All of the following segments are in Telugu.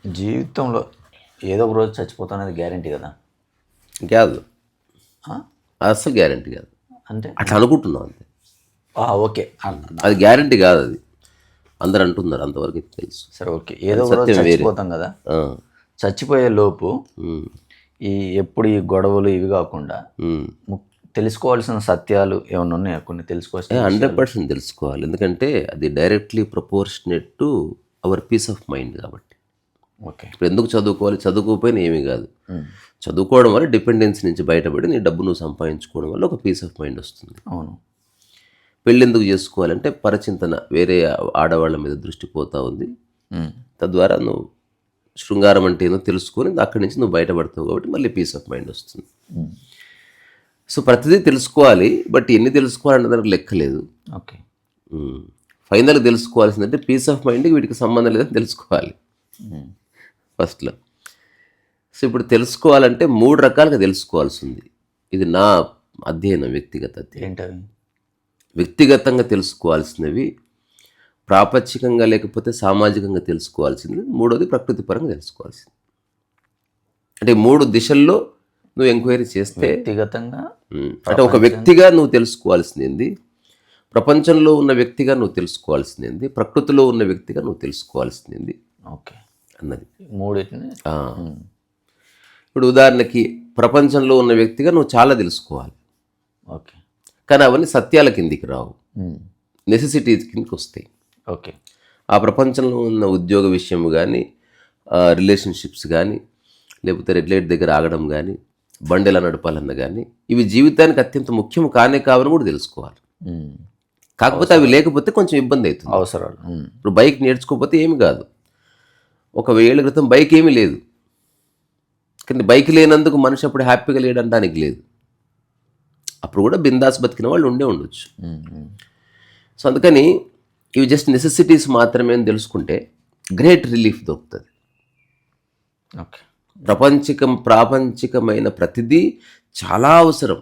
జీవితంలో ఏదో ఒక రోజు చచ్చిపోతానేది గ్యారంటీ కదా. కాదు, ఆ? అస్సలు గ్యారంటీ కాదు. అంటే అట్లా అనుకుంటున్నాం అంతే. ఓకే అది గ్యారంటీ కాదు. అది అందరు అంటున్నారు, అంతవరకు తెలుసు. సరే ఓకే, ఏదో ఒక రోజు సత్యం వేరే. చచ్చిపోతాం కదా. ఆ, చచ్చిపోయే లోపు ఉమ్, ఎప్పుడు ఈ గొడవలు ఇవి కాకుండా ఉమ్. తెలుసుకోవాల్సిన సత్యాలు ఏమైనా ఉన్నాయా? కొన్ని తెలుసుకోవాల్సిన 100% తెలుసుకోవాలి. ఎందుకంటే అది directly proportionate to our piece of mind కాబట్టి. ఓకే. ఇప్పుడు ఎందుకు చదువుకోవాలి? చదువుకోకపోయినా ఏమీ కాదు. చదువుకోవడం వల్ల డిపెండెన్సీ నుంచి బయటపడి నీ డబ్బు నువ్వు సంపాదించుకోవడం వల్ల ఒక పీస్ ఆఫ్ మైండ్ వస్తుంది. అవును. పెళ్ళి ఎందుకు చేసుకోవాలంటే పరచింతన, వేరే ఆడవాళ్ళ మీద దృష్టి పోతా ఉంది. తద్వారా నువ్వు శృంగారం అంటే ఏదో తెలుసుకొని అక్కడి నుంచి నువ్వు బయటపడతావు కాబట్టి మళ్ళీ పీస్ ఆఫ్ మైండ్ వస్తుంది. సో ప్రతిదీ తెలుసుకోవాలి, బట్ ఎన్ని తెలుసుకోవాలనే దానికి లెక్కలేదు. ఓకే. ఫైనల్గా తెలుసుకోవాల్సిందంటే పీస్ ఆఫ్ మైండ్కి వీటికి సంబంధం లేదని తెలుసుకోవాలి ఫస్ట్లో. సో ఇప్పుడు తెలుసుకోవాలంటే 3 రకాలుగా తెలుసుకోవాల్సి ఉంది. ఇది నా అధ్యయనం, వ్యక్తిగత అధ్యయనం. ఏంటవి? వ్యక్తిగతంగా తెలుసుకోవాల్సినవి, ప్రాపంచికంగా లేకపోతే సామాజికంగా తెలుసుకోవాల్సింది, మూడోది ప్రకృతిపరంగా తెలుసుకోవాల్సింది. అంటే 3 దిశల్లో నువ్వు ఎంక్వైరీ చేస్తే వ్యక్తిగతంగా, అంటే ఒక వ్యక్తిగా నువ్వు తెలుసుకోవాల్సింది, ప్రపంచంలో ఉన్న వ్యక్తిగా నువ్వు తెలుసుకోవాల్సింది, ప్రకృతిలో ఉన్న వ్యక్తిగా నువ్వు తెలుసుకోవాల్సింది. ఓకే అన్నది మూడింటిని. ఇప్పుడు ఉదాహరణకి ప్రపంచంలో ఉన్న వ్యక్తిగా నువ్వు చాలా తెలుసుకోవాలి. ఓకే. కానీ అవన్నీ సత్యాల కిందికి రావు, నెసెసిటీస్ కిందకి వస్తాయి. ఓకే. ఆ ప్రపంచంలో ఉన్న ఉద్యోగ విషయం కానీ, రిలేషన్షిప్స్ కానీ, లేకపోతే రెడ్ లైట్ దగ్గర ఆగడం కానీ, బండి ఎలా నడపాలన్న కానీ, ఇవి జీవితానికి అత్యంత ముఖ్యం కానే కావని కూడా తెలుసుకోవాలి. కాకపోతే అవి లేకపోతే కొంచెం ఇబ్బంది అవుతుంది. అవసరాలు. ఇప్పుడు బైక్ నేర్చుకోకపోతే ఏమి కాదు. 1000 ఏళ్ల క్రితం బైక్ ఏమీ లేదు, కానీ బైక్ లేనందుకు మనిషి అప్పుడు హ్యాపీగా లేడనడానికి లేదు. అప్పుడు కూడా బిందాస్ బతికిన వాళ్ళు ఉండొచ్చు. సో అందుకని ఇవి జస్ట్ నెసెసిటీస్ మాత్రమే అని తెలుసుకుంటే గ్రేట్ రిలీఫ్ దొరుకుతుంది. ఓకే. ప్రాపంచికమైన ప్రతిదీ చాలా అవసరం,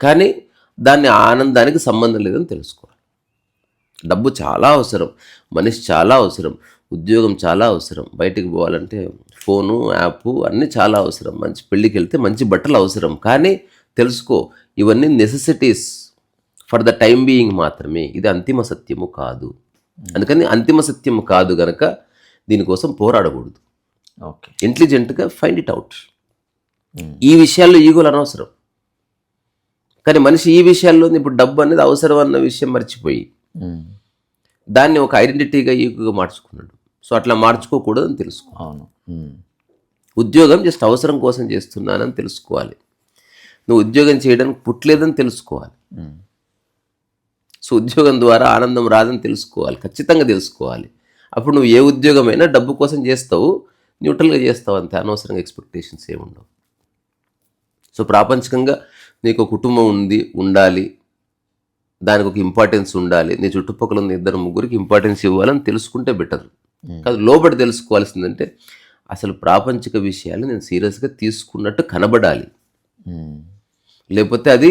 కానీ దాన్ని ఆనందానికి సంబంధం లేదని తెలుసుకోవాలి. డబ్బు చాలా అవసరం, మనిషి చాలా అవసరం, ఉద్యోగం చాలా అవసరం, బయటికి పోవాలంటే ఫోను, యాప్ అన్నీ చాలా అవసరం, మంచి పెళ్ళికి వెళ్తే మంచి బట్టలు అవసరం. కానీ తెలుసుకో, ఇవన్నీ necessities for the time being మాత్రమే. ఇది అంతిమ సత్యము కాదు. అందుకని అంతిమ సత్యము కాదు గనక దీనికోసం పోరాడకూడదు. ఓకే. ఇంటెలిజెంట్గా ఫైండ్ ఇట్ అవుట్. ఈ విషయాల్లో ఈగోలు అనవసరం, కానీ మనిషి ఈ విషయాల్లో ఇప్పుడు డబ్బు అనేది అవసరం అన్న విషయం మర్చిపోయి దాన్ని ఒక ఐడెంటిటీగా ఈగోగా మార్చుకున్నాడు. సో అట్లా మార్చుకోకూడదని తెలుసుకో. అవును. ఉద్యోగం జస్ట్ అవసరం కోసం చేస్తున్నానని తెలుసుకోవాలి. నువ్వు ఉద్యోగం చేయడానికి పుట్టలేదని తెలుసుకోవాలి. సో ఉద్యోగం ద్వారా ఆనందం రాదని తెలుసుకోవాలి, ఖచ్చితంగా తెలుసుకోవాలి. అప్పుడు నువ్వు ఏ ఉద్యోగమైనా డబ్బు కోసం చేస్తావు, న్యూట్రల్గా చేస్తావు అంతే, అనవసరంగా ఎక్స్పెక్టేషన్స్ ఏముండవు. సో ప్రాపంచికంగా నీకు కుటుంబం ఉండాలి, దానికి ఒక ఇంపార్టెన్స్ ఉండాలి, నీ చుట్టుపక్కల ఉన్న 2-3 ఇంపార్టెన్స్ ఇవ్వాలని తెలుసుకుంటే బెటర్. కాదు, లోబడి తెలుసుకోవాల్సిందంటే అసలు ప్రాపంచిక విషయాలు నేను సీరియస్గా తీసుకున్నట్టు కనబడాలి, లేకపోతే అది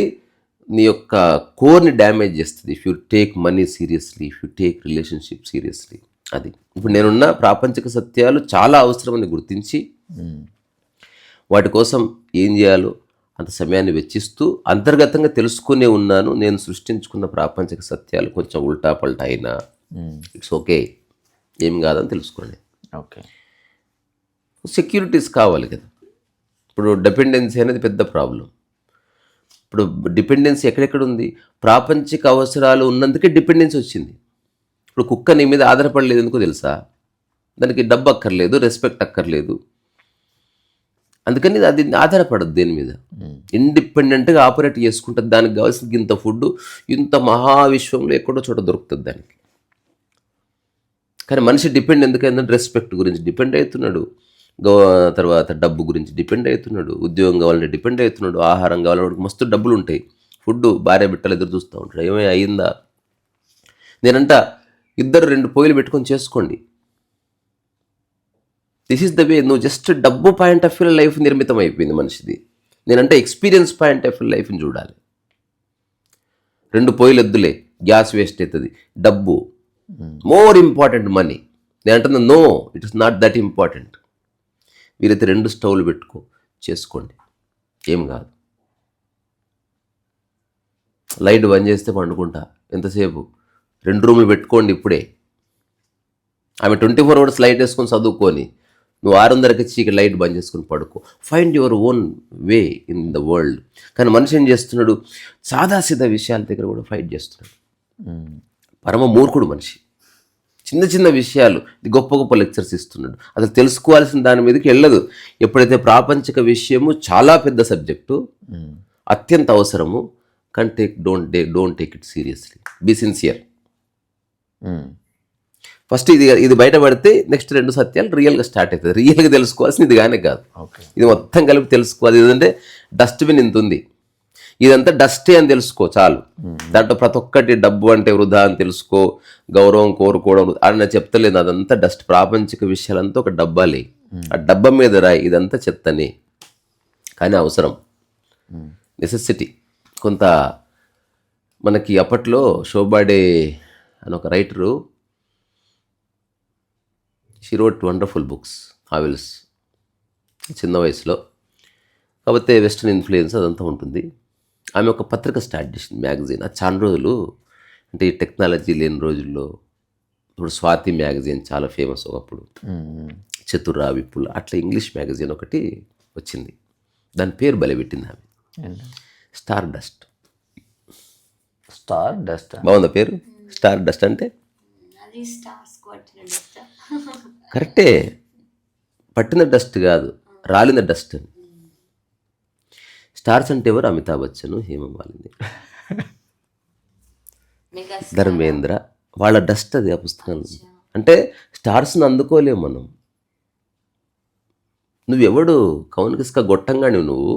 నీ యొక్క కోర్ని డ్యామేజ్ చేస్తుంది. If you take money seriously, if you take relationship seriously. అది ఇప్పుడు నేనున్న ప్రాపంచిక సత్యాలు చాలా అవసరమని గుర్తించి వాటి కోసం ఏం చేయాలో అంత సమయాన్ని వెచ్చిస్తూ అంతర్గతంగా తెలుసుకునే ఉన్నాను. నేను సృష్టించుకున్న ప్రాపంచిక సత్యాలు కొంచెం ఉల్టా పల్టా అయినా ఇట్స్ ఓకే, ఏం కాదని తెలుసుకోండి. ఓకే. సెక్యూరిటీస్ కావాలి కదా. ఇప్పుడు డిపెండెన్సీ అనేది పెద్ద ప్రాబ్లం. ఇప్పుడు డిపెండెన్సీ ఎక్కడెక్కడ ఉంది? ప్రాపంచిక అవసరాలు ఉన్నందుకే డిపెండెన్సీ వచ్చింది. ఇప్పుడు కుక్క నీ మీద ఆధారపడలేదు ఎందుకో తెలుసా? దానికి డబ్బు అక్కర్లేదు, రెస్పెక్ట్ అక్కర్లేదు, అందుకని అది ఆధారపడదు దేని మీద, ఇండిపెండెంట్గా ఆపరేట్ చేసుకుంటుంది. దానికి కావాల్సిన ఇంత ఫుడ్ ఇంత మహావిశ్వంలో ఎక్కడో చోట దొరుకుతుంది దానికి. కానీ మనిషి డిపెండ్ ఎందుకంటే రెస్పెక్ట్ గురించి డిపెండ్ అవుతున్నాడు, తర్వాత డబ్బు గురించి డిపెండ్ అవుతున్నాడు, ఉద్యోగం కావాలంటే డిపెండ్ అవుతున్నాడు, ఆహారం కావాలంటే మస్తు డబ్బులు ఉంటాయి, ఫుడ్ భార్య బిడ్డలు ఎదురు చూస్తూ ఉంటాడు, ఏమైనా అయిందా? నేనంట 2 పొయ్యిలు పెట్టుకొని చేసుకోండి. This is the way. నువ్వు జస్ట్ డబ్బు పాయింట్ ఆఫ్ వ్యూ లైఫ్ నిర్మితం అయిపోయింది మనిషిది. నేనంటే ఎక్స్పీరియన్స్ పాయింట్ ఆఫ్ వ్యూ లైఫ్ని చూడాలి. 2 పొయ్యిలు ఎద్దులే, గ్యాస్ వేస్ట్ అవుతుంది, డబ్బు మోర్ ఇంపార్టెంట్ మనీ. నేను అంటున్నా no, it is not that important. వీరైతే 2 స్టవ్లు చేసుకోండి, ఏం కాదు. లైట్ బంద్ చేస్తే పండుకుంటా ఎంతసేపు, 2 రూములు పెట్టుకోండి ఇప్పుడే. ఆమె 24 hours లైట్ వేసుకొని చదువుకొని, నువ్వు 6:30కి చీకటి లైట్ బంద్ చేసుకుని పడుకో. Find your own way in the world. కానీ మనిషి ఏం చేస్తున్నాడు, సాదాసీదా విషయాల దగ్గర కూడా ఫైట్ చేస్తున్నాడు. పరమ మూర్ఖుడు మనిషి. చిన్న చిన్న విషయాలు గొప్ప గొప్ప లెక్చర్స్ ఇస్తున్నాడు, అసలు తెలుసుకోవాల్సిన దాని మీదకి వెళ్ళదు. ఎప్పుడైతే ప్రాపంచిక విషయము చాలా పెద్ద సబ్జెక్టు, అత్యంత అవసరము, కానీ don't take it seriously, be sincere. First ఇది బయటపడితే నెక్స్ట్ 2 సత్యాలు రియల్గా స్టార్ట్ అవుతుంది. రియల్గా తెలుసుకోవాల్సింది ఇది కానీ కాదు, ఇది మొత్తం కలిపి తెలుసుకోవాలి. ఇదంటే డస్ట్బిన్ ఇంత ఉంది, ఇదంతా డస్టే అని తెలుసుకో చాలు. దాంట్లో ప్రతి ఒక్కటి డబ్బు అంటే వృధా అని తెలుసుకో, గౌరవం కోరుకోవడం అని చెప్తలేదు. అదంతా డస్ట్, ప్రాపంచిక విషయాలంతా ఒక డబ్బాలే. ఆ డబ్బా మీద రాయి ఇదంతా చెత్తనే, కానీ అవసరం, నెసెసిటీ. కొంత మనకి అప్పట్లో శోభాడే అని ఒక writer, she wrote wonderful books, novels, చిన్న వయసులో. కాకపోతే వెస్ట్రన్ ఇన్ఫ్లుయెన్స్ అదంతా ఉంటుంది. ఆమె ఒక పత్రిక స్టార్ట్ చేసింది, మ్యాగజైన్. అది చాలా రోజులు, అంటే ఈ టెక్నాలజీ లేని రోజుల్లో. ఇప్పుడు స్వాతి మ్యాగజైన్ చాలా ఫేమస్ ఒకప్పుడు, చతుర, విపుల్, అట్లా ఇంగ్లీష్ మ్యాగజైన్ ఒకటి వచ్చింది. దాని పేరు బలపెట్టింది ఆమె, స్టార్ డస్ట్. స్టార్ డస్ట్ బాగుందా పేరు? స్టార్ డస్ట్ అంటే కరెక్టే, పట్టిన డస్ట్ కాదు, రాలిన డస్ట్ అని. స్టార్స్ అంటే ఎవరు? అమితాబ్ బచ్చన్, హేమమాలిని, ధర్మేంద్ర, వాళ్ళ డస్ట్ అది ఆ పుస్తకం. అంటే స్టార్స్ని అందుకోలేము మనం. నువ్వెవడు కౌన్కిస్కా గొట్టంగాని నువ్వు,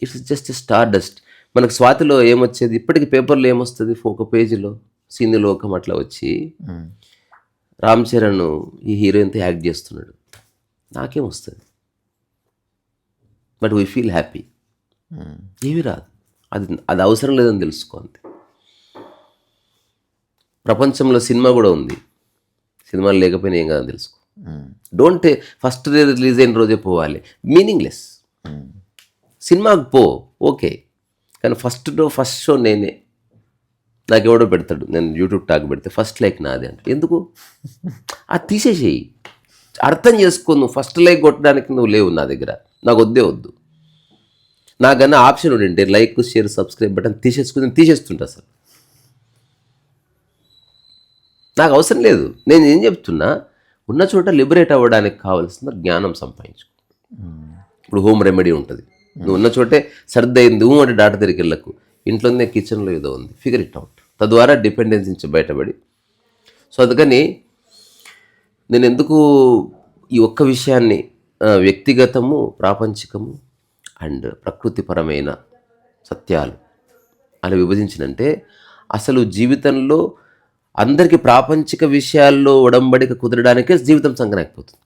ఇట్స్ జస్ట్ స్టార్ డస్ట్. మనకు స్వాతిలో ఏమొచ్చేది, ఇప్పటికి పేపర్లో ఏమొస్తుంది, ఒక పేజీలో సీని లోకం అట్లా వచ్చి రామ్ చరణ్ ఈ హీరోయిన్తో యాక్ట్ చేస్తున్నాడు, నాకేం వస్తుంది, బట్ వీ ఫీల్ హ్యాపీ. ఏమీ రాదు, అది అవసరం లేదని తెలుసుకో అంతే. ప్రపంచంలో సినిమా కూడా ఉంది, సినిమాలు లేకపోయినా ఏం కాదని తెలుసుకో. డోంట్ ఫస్ట్ రిలీజ్ అయిన రోజే పోవాలి, మీనింగ్లెస్. సినిమాకి పో ఓకే, కానీ ఫస్ట్ షో నేనే, నాకు ఎవడో పెడతాడు, నేను యూట్యూబ్ టాక్ పెడితే ఫస్ట్ లైక్ నాదే అంటే ఎందుకు, అది తీసేసేయి. అర్థం చేసుకో, నువ్వు ఫస్ట్ లైక్ కొట్టడానికి నువ్వు లేవు నా దగ్గర, నాకు వద్దు. నాకన్నా ఆప్షన్ ఉండింటే లైక్, షేర్, సబ్స్క్రైబ్ బటన్ తీసేస్తుంటా అసలు. నాకు అవసరం లేదు. నేను ఏం చెప్తున్నా, ఉన్న చోట లిబరేట్ అవ్వడానికి కావాల్సిన జ్ఞానం సంపాదించుకో. ఇప్పుడు హోమ్ రెమెడీ ఉంటుంది, నువ్వు ఉన్న చోటే సర్దయింది అంటే డాక్టర్ దగ్గరికి వెళ్ళకు, ఇంట్లోనే కిచెన్లో ఏదో ఉంది, ఫిగర్ ఇట్ అవుట్. తద్వారా డిపెండెన్సీ నుంచి బయటపడి. సో అందుకని నేను ఎందుకు ఈ ఒక్క విషయాన్ని వ్యక్తిగతము, ప్రాపంచికము అండ్ ప్రకృతిపరమైన సత్యాలు అని విభజించినంటే, అసలు జీవితంలో అందరికీ ప్రాపంచిక విషయాల్లో ఉడంబడిక కుదరడానికే జీవితం సంకనాకపోతుంది.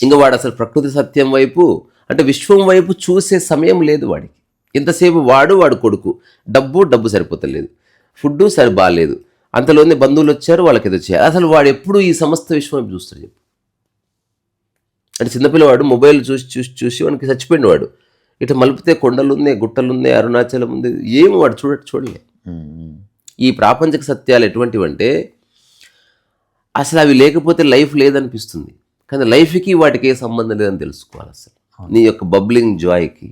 ఇంకా వాడు అసలు ప్రకృతి సత్యం వైపు, అంటే విశ్వం వైపు చూసే సమయం లేదు వాడికి. ఇంతసేపు వాడు కొడుకు, డబ్బు సరిపోతలేదు, ఫుడ్డు సరి బాగాలేదు, అంతలోనే బంధువులు వచ్చారు, వాళ్ళకి ఏదో చేయాలి. అసలు వాడు ఎప్పుడు ఈ సమస్త విశ్వం వైపు చూస్తాడు చెప్పు? అంటే చిన్నపిల్లవాడు మొబైల్ చూసి వానికి చచ్చిపోయింది. వాడు ఇట్లా మలిపితే కొండలున్నాయి, గుట్టలున్నాయి, అరుణాచలం ఉంది, ఏమి వాడు చూడలే. ఈ ప్రాపంచిక సత్యాలు ఎటువంటివంటే, అసలు అవి లేకపోతే లైఫ్ లేదనిపిస్తుంది, కానీ లైఫ్కి వాటికి ఏ సంబంధం లేదని తెలుసుకోవాలి. అసలు నీ యొక్క బబ్లింగ్ జాయ్కి,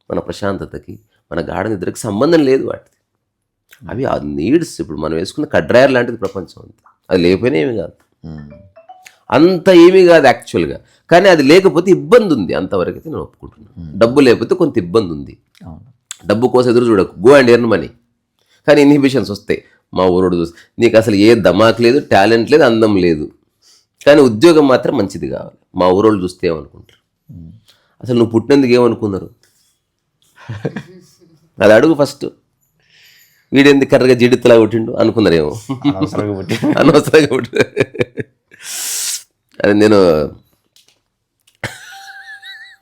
మన ప్రశాంతతకి, మన గాఢ నిద్రకి సంబంధం లేదు వాటిది. అవి ఆ నీడ్స్. ఇప్పుడు మనం వేసుకున్న కడ్రాయర్ లాంటిది ప్రపంచం అంతా, అది లేకపోయినా ఏమి కాదు, అంత ఏమీ కాదు యాక్చువల్గా. కానీ అది లేకపోతే ఇబ్బంది ఉంది, అంతవరకు అయితే నేను ఒప్పుకుంటున్నాను. డబ్బు లేకపోతే కొంత ఇబ్బంది ఉంది, డబ్బు కోసం ఎదురు చూడకు, గో అండ్ ఎర్న్ మనీ. కానీ ఇన్హిబిషన్స్ వస్తాయి. మా ఊరోడు చూస్తే నీకు అసలు ఏ దమాక్ లేదు, టాలెంట్ లేదు, అందం లేదు, కానీ ఉద్యోగం మాత్రం మంచిది కావాలి. మా ఊరోళ్ళు చూస్తే ఏమనుకుంటారు, అసలు నువ్వు పుట్టినందుకు ఏమనుకున్నారు, అది అడుగు ఫస్ట్. వీడెందుకు కర్రగా జిడితలా కొట్టిండు అనుకున్నారేమో, అనవసరంగా పుట్టి. అది నేను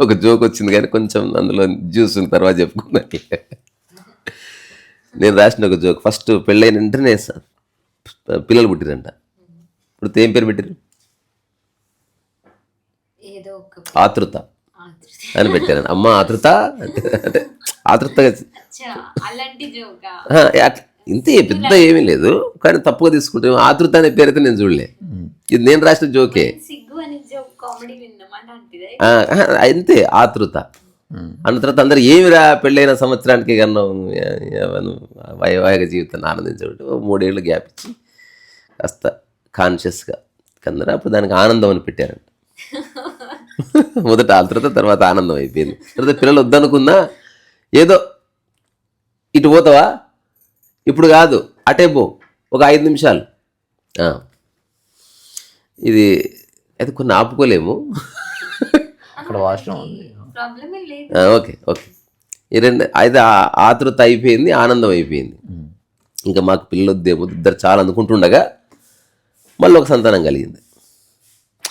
ఒక జోక్ వచ్చింది, కానీ కొంచెం అందులో జ్యూస్ తర్వాత చెప్పుకున్నా. నేను రాసిన ఒక జోక్, ఫస్ట్ పెళ్ళైన వెంటనే పిల్లలు పుట్టిరంట. ఇప్పుడు ఏం పేరు పెట్టారు? ఏదో ఒక ఆతృత అని పెట్టారు. అమ్మ ఆతృత అంటే ఆతృతగా అలాంటి జోకా ఇంతే, పెద్ద ఏమీ లేదు, కానీ తప్పుగా తీసుకుంటాం. ఆతృత అనే పేరైతే నేను చూడలే, ఇది నేను రాసిన జోకే. సిగ్గు అని జోక్ కామెడీ విన్నాం అలాంటిదే. అంతే ఆతృత అన్న తర్వాత అందరు ఏమిరా పెళ్ళైన సంవత్సరానికి కన్నా వైవాహిక జీవితాన్ని ఆనందించబట్టి 3 ఏళ్ళు గ్యాప్ ఇచ్చి కాస్త కాన్షియస్గా కన్నరా, అప్పుడు దానికి ఆనందం అని పెట్టారంట. మొదట ఆతృత, తర్వాత ఆనందం అయిపోయింది. తర్వాత పిల్లలు వద్దనుకున్నా ఏదో ఇటు పోతావా, ఇప్పుడు కాదు అటే పో, ఒక 5 నిమిషాలు. ఇది అయితే కొన్ని ఆపుకోలేము. అక్కడ వాష్రూమ్ ఉంది. ప్రాబ్లమే లేదు. ఓకే ఓకే, ఈ రెండు అయితే ఆతృత అయిపోయింది, ఆనందం అయిపోయింది. ఇంకా మాకు పిల్లలు వద్దేమో, ఇద్దరు చాలా అనుకుంటుండగా మళ్ళీ ఒక సంతానం కలిగింది.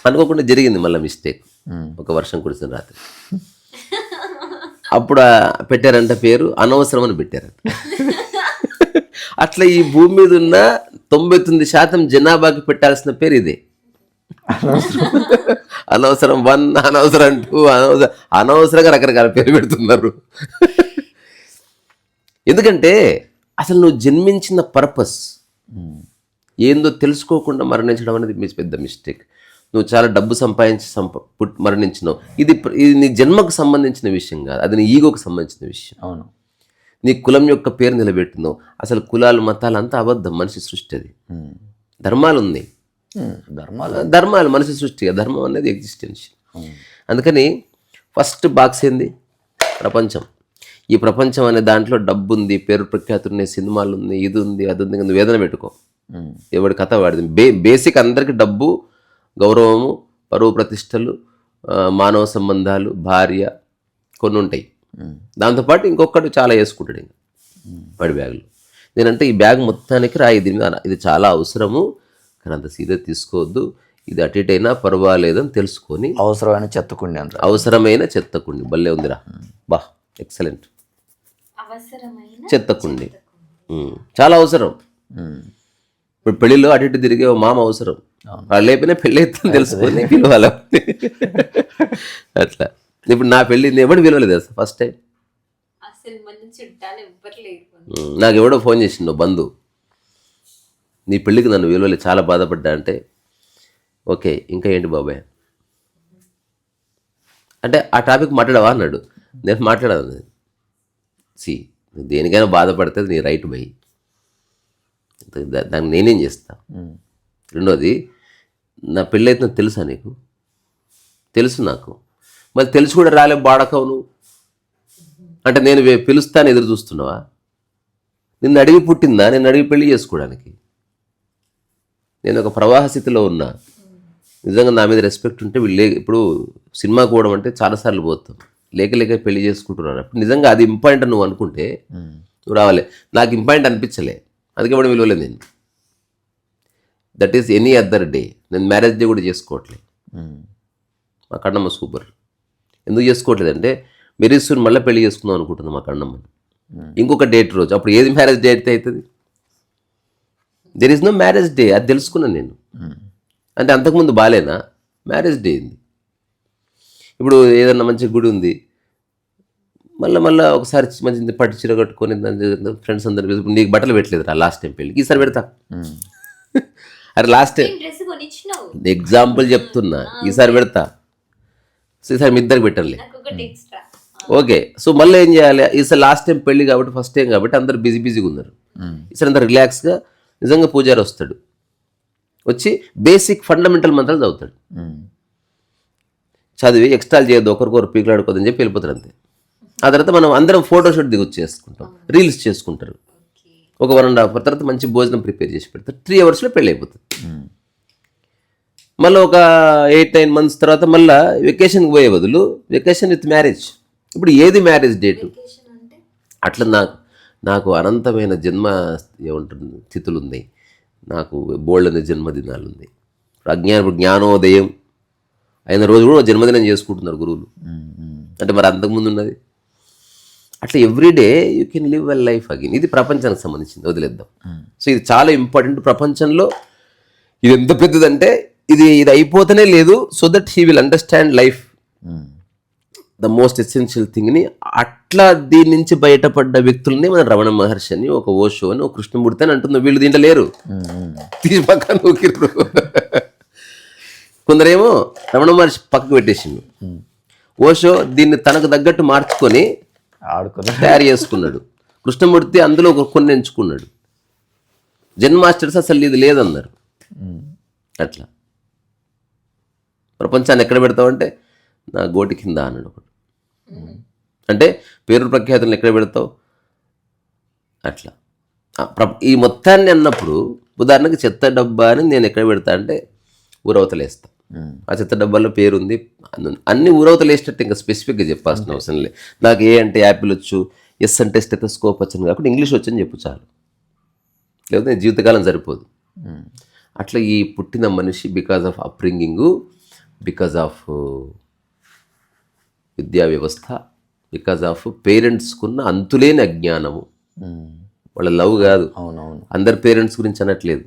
అనుకోకుండా జరిగింది మళ్ళీ మిస్టేక్. ఒక వర్షం కురిసిన రాత్రి అప్పుడు పెట్టారంట పేరు అనవసరం అని పెట్టారంట. అట్లా ఈ భూమి మీద ఉన్న 99% జనాభాకి పెట్టాల్సిన పేరు ఇదే. అనవసరం 1, అనవసరం 2, అనవసరంగా రకరకాల పేరు పెడుతున్నారు. ఎందుకంటే అసలు నువ్వు జన్మించిన పర్పస్ ఏందో తెలుసుకోకుండా మరణించడం అనేది పెద్ద మిస్టేక్. నువ్వు చాలా డబ్బు సంపాదించి మరణించినావు, ఇది నీ జన్మకు సంబంధించిన విషయం కాదు, అది నీ ఈగోకు సంబంధించిన విషయం. అవును. నీ కులం యొక్క పేరు నిలబెట్టినావు. అసలు కులాలు మతాలు అంతా అబద్ధం, మనిషి సృష్టి అది. ధర్మాలు ఉన్నాయి, ధర్మాలు మనిషి సృష్టి, ధర్మం అనేది ఎగ్జిస్టెన్స్. అందుకని ఫస్ట్ బాక్స్ ఏంది? ప్రపంచం. ఈ ప్రపంచం అనే దాంట్లో డబ్బు ఉంది, పేరు ప్రఖ్యాతులు ఉన్నాయి, సినిమాలు ఉంది, ఇది ఉంది, అది ఉంది. నువ్వు వేదన పెట్టుకో, ఎవడి కథ వాడిది. బేసిక్ అందరికీ డబ్బు, గౌరవము, పరువు ప్రతిష్టలు, మానవ సంబంధాలు, భార్య కొన్ని ఉంటాయి. దాంతోపాటు ఇంకొకటి చాలా వేసుకుంటాడు ఇంకా వాడి బ్యాగులో. నేనంటే ఈ బ్యాగ్ మొత్తానికి రాయి, దీని మీద ఇది చాలా అవసరము, కానీ అంత సీదా తీసుకోవద్దు, ఇది అటు ఇటు అయినా పర్వాలేదని తెలుసుకొని. అవసరమైన చెత్తకుండి అంటారు. అవసరమైన చెత్తకుండి, భలే ఉందిరా, బా ఎక్సలెంట్. చెత్తకుండి చాలా అవసరం. ఇప్పుడు పెళ్ళిలో అటు ఇటు తిరిగే మామ అవసరం, వాళ్ళు లేకపోయినా పెళ్ళి అవుతుందని తెలుసుకొని పిలవాలి. అట్లా ఇప్పుడు నా పెళ్ళి ఎవడు పిలవలేదు అసలు ఫస్ట్ టైం. నాకు ఎవడో ఫోన్ చేసిండు బంధు, నీ పెళ్ళికి నన్ను విలువలేదు, చాలా బాధపడ్డా. అంటే ఓకే ఇంకా ఏంటి బాబాయ్ అంటే ఆ టాపిక్ మాట్లాడవా అన్నాడు. నేను మాట్లాడాను. దేనికైనా బాధపడితే నీ రైట్ బై, దానికి నేనేం చేస్తా. రెండోది, నా పెళ్ళి అయితే నాకు తెలుసా? నీకు తెలుసు నాకు, మరి తెలుసు కూడా రాలే బాడకవు నువ్వు అంటే నేను పిలుస్తాను ఎదురు చూస్తున్నావా? నిన్ను అడిగి పుట్టిందా? నేను అడిగి పెళ్లి చేసుకోవడానికి? నేను ఒక ప్రవాహ స్థితిలో ఉన్నా. నిజంగా నా మీద రెస్పెక్ట్ ఉంటే వీళ్ళు ఇప్పుడు సినిమాకి పోవడం అంటే చాలాసార్లు పోతాం, లేక పెళ్లి చేసుకుంటున్నారు. అప్పుడు నిజంగా అది ఇంపార్టెంట్ నువ్వు అనుకుంటే నువ్వు రావాలి. నాకు ఇంపార్టెంట్ అనిపించలే, అందుకే కూడా విలువలేదు నేను. That is any other day. నేను మ్యారేజ్ డే కూడా చేసుకోవట్లేదు. మా కన్నమ్మ సూపర్. ఎందుకు చేసుకోవట్లేదు అంటే మెరీసూన్ మళ్ళీ పెళ్లి చేసుకుందాం అనుకుంటున్నాం మా కన్నమ్మని. ఇంకొక డేట్ రోజు, అప్పుడు ఏది మ్యారేజ్ డే అయితే అవుతుంది? There is no marriage day. అది తెలుసుకున్నాను నేను. అంటే అంతకుముందు బాలేనా? మ్యారేజ్ డే అయింది. ఇప్పుడు ఏదన్నా మంచి గుడి ఉంది, మళ్ళీ ఒకసారి మంచి పట్టు చీర కట్టుకొని ఫ్రెండ్స్ అందరు నీకు బట్టలు పెట్టలేదు రా లాస్ట్ టైం పెళ్ళికి, ఈసారి పెడతా. అరే లాస్ట్ టైం ఎగ్జాంపుల్ చెప్తున్నా, ఈసారి పెడతా. సో ఈసారి మీ ఇద్దరికి పెట్టండి. ఓకే, సో మళ్ళీ ఏం చేయాలి? ఈసారి లాస్ట్ టైం పెళ్ళి కాబట్టి, ఫస్ట్ టైం కాబట్టి అందరు బిజీగా ఉన్నారు. ఈసారి అందరు రిలాక్స్గా, నిజంగా పూజారి వస్తాడు, వచ్చి బేసిక్ ఫండమెంటల్ మంత్రాలు చదువుతాడు. చదివి ఎక్స్ట్రాల్ చేయొద్దు, ఒకరికొకరు పీకులాడుకోదని చెప్పి వెళ్ళిపోతారు అంతే. ఆ తర్వాత మనం అందరం ఫోటోషూట్ దిగొచ్చి చేసుకుంటాం, రీల్స్ చేసుకుంటారు. ఒక 1.5 hour తర్వాత మంచి భోజనం ప్రిపేర్ చేసి పెడతారు. 3 hours పెళ్ళి అయిపోతుంది. మళ్ళీ ఒక 8-9 months తర్వాత మళ్ళీ వెకేషన్కి పోయే బదులు వెకేషన్ విత్ మ్యారేజ్. ఇప్పుడు ఏది మ్యారేజ్ డేటు? అట్లా నాకు అనంతమైన జన్మ ఏమంటుంది స్థితులు ఉన్నాయి, నాకు బోల్డ్ జన్మదినాలు ఉన్నాయి. జ్ఞానోదయం అయిన రోజు కూడా జన్మదినం చేసుకుంటున్నారు గురువులు. అంటే మరి అంతకుముందు ఉన్నది అట్లా everyday you can live well life again. ఇది ప్రపంచానికి సంబంధించింది, వదిలేద్దాం. సో ఇది చాలా ఇంపార్టెంట్. ప్రపంచంలో ఇది ఎంత పెద్దదంటే ఇది అయిపోతూనే లేదు. So that he will understand life the most essential థింగ్ని. అట్లా దీని నుంచి బయటపడ్డ వ్యక్తులని మన రమణ మహర్షి అని, ఒక ఓషో అని, ఒక కృష్ణమూర్తి అని అంటున్నాం. వీళ్ళు దీంట్లో లేరు, తీసి పక్కన నూకిర్రు. కొందరేమో రమణ మహర్షి పక్కకు పెట్టేసిండు, ఓషో దీన్ని తనకు తగ్గట్టు మార్చుకొని తయారు చేసుకున్నాడు. కృష్ణమూర్తి అందులో కొన్ని ఎంచుకున్నాడు. జెన్ మాస్టర్స్ అసలు ఇది లేదన్నారు. అట్లా ప్రపంచాన్ని ఎక్కడ పెడతావంటే నా గోటి కింద అన్నాడు ఒకడు. అంటే పేరు ప్రఖ్యాతులను ఎక్కడ పెడతావు అట్లా. ఈ మొత్తాన్ని అన్నప్పుడు ఉదాహరణకి చెత్త డబ్బా అని నేను ఎక్కడ పెడతా అంటే ఊరవతలు వేస్తా. ఆ చెత్త డబ్బాలో పేరుంది, అన్ని ఊరవతలు వేసేటట్టు ఇంకా స్పెసిఫిక్గా చెప్పాల్సిన అవసరం లేదు. నాకు ఏ అంటే యాపిల్ వచ్చు, ఎస్ అంటే స్టెథోస్కోప్ వచ్చని కాకుండా ఇంగ్లీష్ వచ్చని చెప్పు చాలు, లేకపోతే జీవితకాలం సరిపోదు. అట్లా ఈ పుట్టిన మనిషి బికాజ్ ఆఫ్ అప్బ్రింగింగు, బికాజ్ ఆఫ్ విద్యా వ్యవస్థ, బికాజ్ ఆఫ్ పేరెంట్స్కున్న అంతులేని అజ్ఞానము, వాళ్ళ లవ్ కాదు. అవునవును, అందరి పేరెంట్స్ గురించి అనట్లేదు.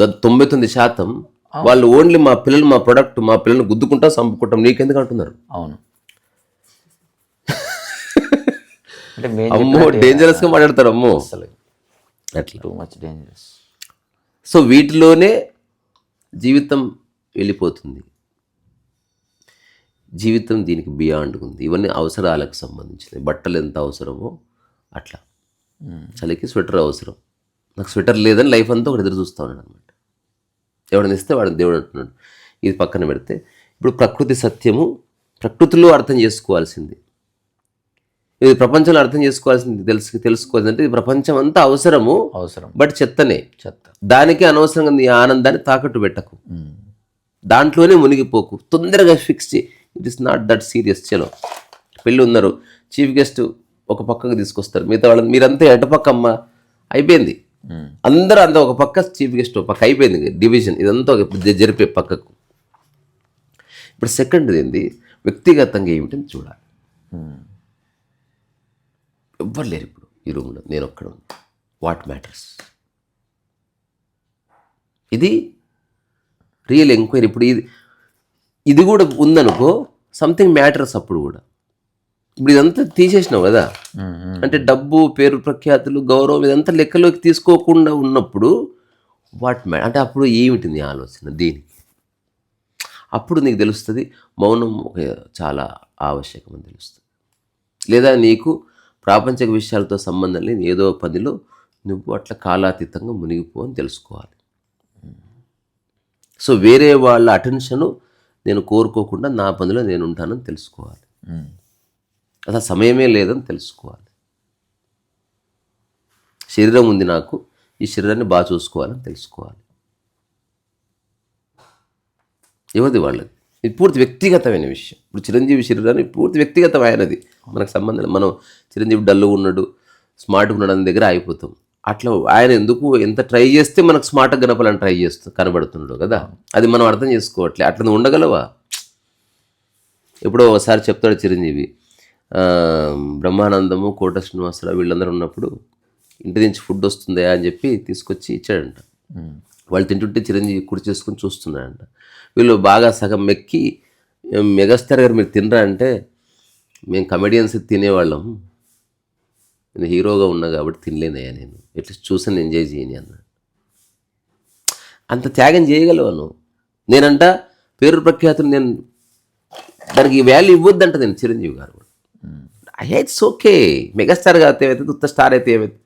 99% వాళ్ళు ఓన్లీ మా పిల్లలు, మా ప్రొడక్ట్, మా పిల్లల్ని గుద్దుకుంటాం, చంపుకుంటాం, నీకెందుకు అంటున్నారు. అవును. అమ్మో డేంజరస్గా మాట్లాడతారు, అమ్మో అసలు అట్లా టూ మచ్ డేంజరస్. సో వీటిలోనే జీవితం వెళ్ళిపోతుంది. జీవితం దీనికి బియాండ్ ఉంది. ఇవన్నీ అవసరాలకు సంబంధించినవి. బట్టలు ఎంత అవసరమో అట్లా, చలికి స్వెటర్ అవసరం. నాకు స్వెటర్ లేదని లైఫ్ అంతా ఒకటి ఎదురు చూస్తూ ఉన్నాడు అనమాట. ఎవడని ఇస్తే వాడిని దేవుడు అంటున్నాడు. ఇది పక్కన పెడితే ఇప్పుడు ప్రకృతి సత్యము ప్రకృతిలో అర్థం చేసుకోవాల్సింది, ఇది ప్రపంచంలో అర్థం చేసుకోవాల్సింది. తెలుసుకోవాల్సిందంటే ఇది ప్రపంచం అంతా అవసరం, బట్ చెత్తనే. దానికి అనవసరంగా నీ ఆనందాన్ని తాకట్టు పెట్టకు, దాంట్లోనే మునిగిపోకు, తొందరగా ఫిక్స్ చేయి. It is not that serious. చలో పెళ్ళి ఉన్నారు, చీఫ్ గెస్ట్ ఒక పక్కకు తీసుకొస్తారు, మిగతా వాళ్ళని మీరంతా ఎటపక్క అమ్మ అయిపోయింది, అందరూ అంతా ఒక పక్క, చీఫ్ గెస్ట్ ఒక పక్క, అయిపోయింది డివిజన్. ఇదంతా జరిపే పక్కకు. ఇప్పుడు సెకండ్ ఏంది, వ్యక్తిగతంగా ఏమిటని చూడాలి. ఎవ్వరు లేరు ఇప్పుడు ఈ రూమ్లో, నేను ఒక్కడ ఉన్నా. వాట్ మ్యాటర్స్, ఇది రియల్ ఎంక్వైరీ. ఇప్పుడు ఇది కూడా ఉందనుకో, సంథింగ్ మ్యాటర్స్. అప్పుడు కూడా ఇప్పుడు ఇదంతా తీసేసినావు కదా, అంటే డబ్బు, పేరు ప్రఖ్యాతులు, గౌరవం ఇదంతా లెక్కలోకి తీసుకోకుండా ఉన్నప్పుడు వాట్ అంటే అప్పుడు ఏమిటి నీ ఆలోచన దీనికి? అప్పుడు నీకు తెలుస్తుంది మౌనం చాలా ఆవశ్యకమని తెలుస్తుంది. లేదా నీకు ప్రాపంచిక విషయాలతో సంబంధం లేని ఏదో పనిలో నువ్వు అట్లా కాలాతీతంగా మునిగిపో అని తెలుసుకోవాలి. సో వేరే వాళ్ళ అటెన్షను నేను కోరుకోకుండా నా పనిలో నేను ఉంటానని తెలుసుకోవాలి. అసలు సమయమే లేదని తెలుసుకోవాలి. శరీరం ఉంది నాకు, ఈ శరీరాన్ని బాగా చూసుకోవాలని తెలుసుకోవాలి. ఎవరిది వాళ్ళది, ఇది పూర్తి వ్యక్తిగతమైన విషయం. ఇప్పుడు చిరంజీవి శరీరాన్ని పూర్తి వ్యక్తిగతమైనది, మనకు సంబంధం. మనం చిరంజీవి డల్గా ఉన్నాడు, స్మార్ట్గా ఉన్నాడు అనే దగ్గర అయిపోతాం. అట్లా ఆయన ఎందుకు ఎంత ట్రై చేస్తే మనకు స్మార్ట్గా కనపాలని ట్రై చేస్తూ కనబడుతున్నాడు కదా, అది మనం అర్థం చేసుకోవట్లే. అట్లా నువ్వు ఉండగలవా? ఎప్పుడో ఒకసారి చెప్తాడు చిరంజీవి, బ్రహ్మానందము, కోట శ్రీనివాసరావు వీళ్ళందరూ ఉన్నప్పుడు ఇంటి నుంచి ఫుడ్ వస్తుందా అని చెప్పి తీసుకొచ్చి ఇచ్చాడంట. వాళ్ళు తింటుంటే చిరంజీవి కుడి చేసుకుని చూస్తున్నాడంట. వీళ్ళు బాగా సగం మెక్కి, మెగాస్టార్ గారు మీరు తినరా అంటే, మేము కమెడియన్స్ తినేవాళ్ళం, నేను హీరోగా ఉన్నా కాబట్టి తినలేనయ్యా, నేను ఎట్లీస్ట్ చూసాను, ఎంజాయ్ చేయని అన్నాడు. అంత త్యాగం చేయగలవా నువ్వు? నేనంట పేరు ప్రఖ్యాతులు, నేను దానికి వాల్యూ ఇవ్వద్దంట నేను. చిరంజీవి గారు కూడా ఇట్స్ ఓకే, మెగాస్టార్ అయితే ఏమైతుంది, ఉత్త స్టార్ అయితే ఏమైతుంది,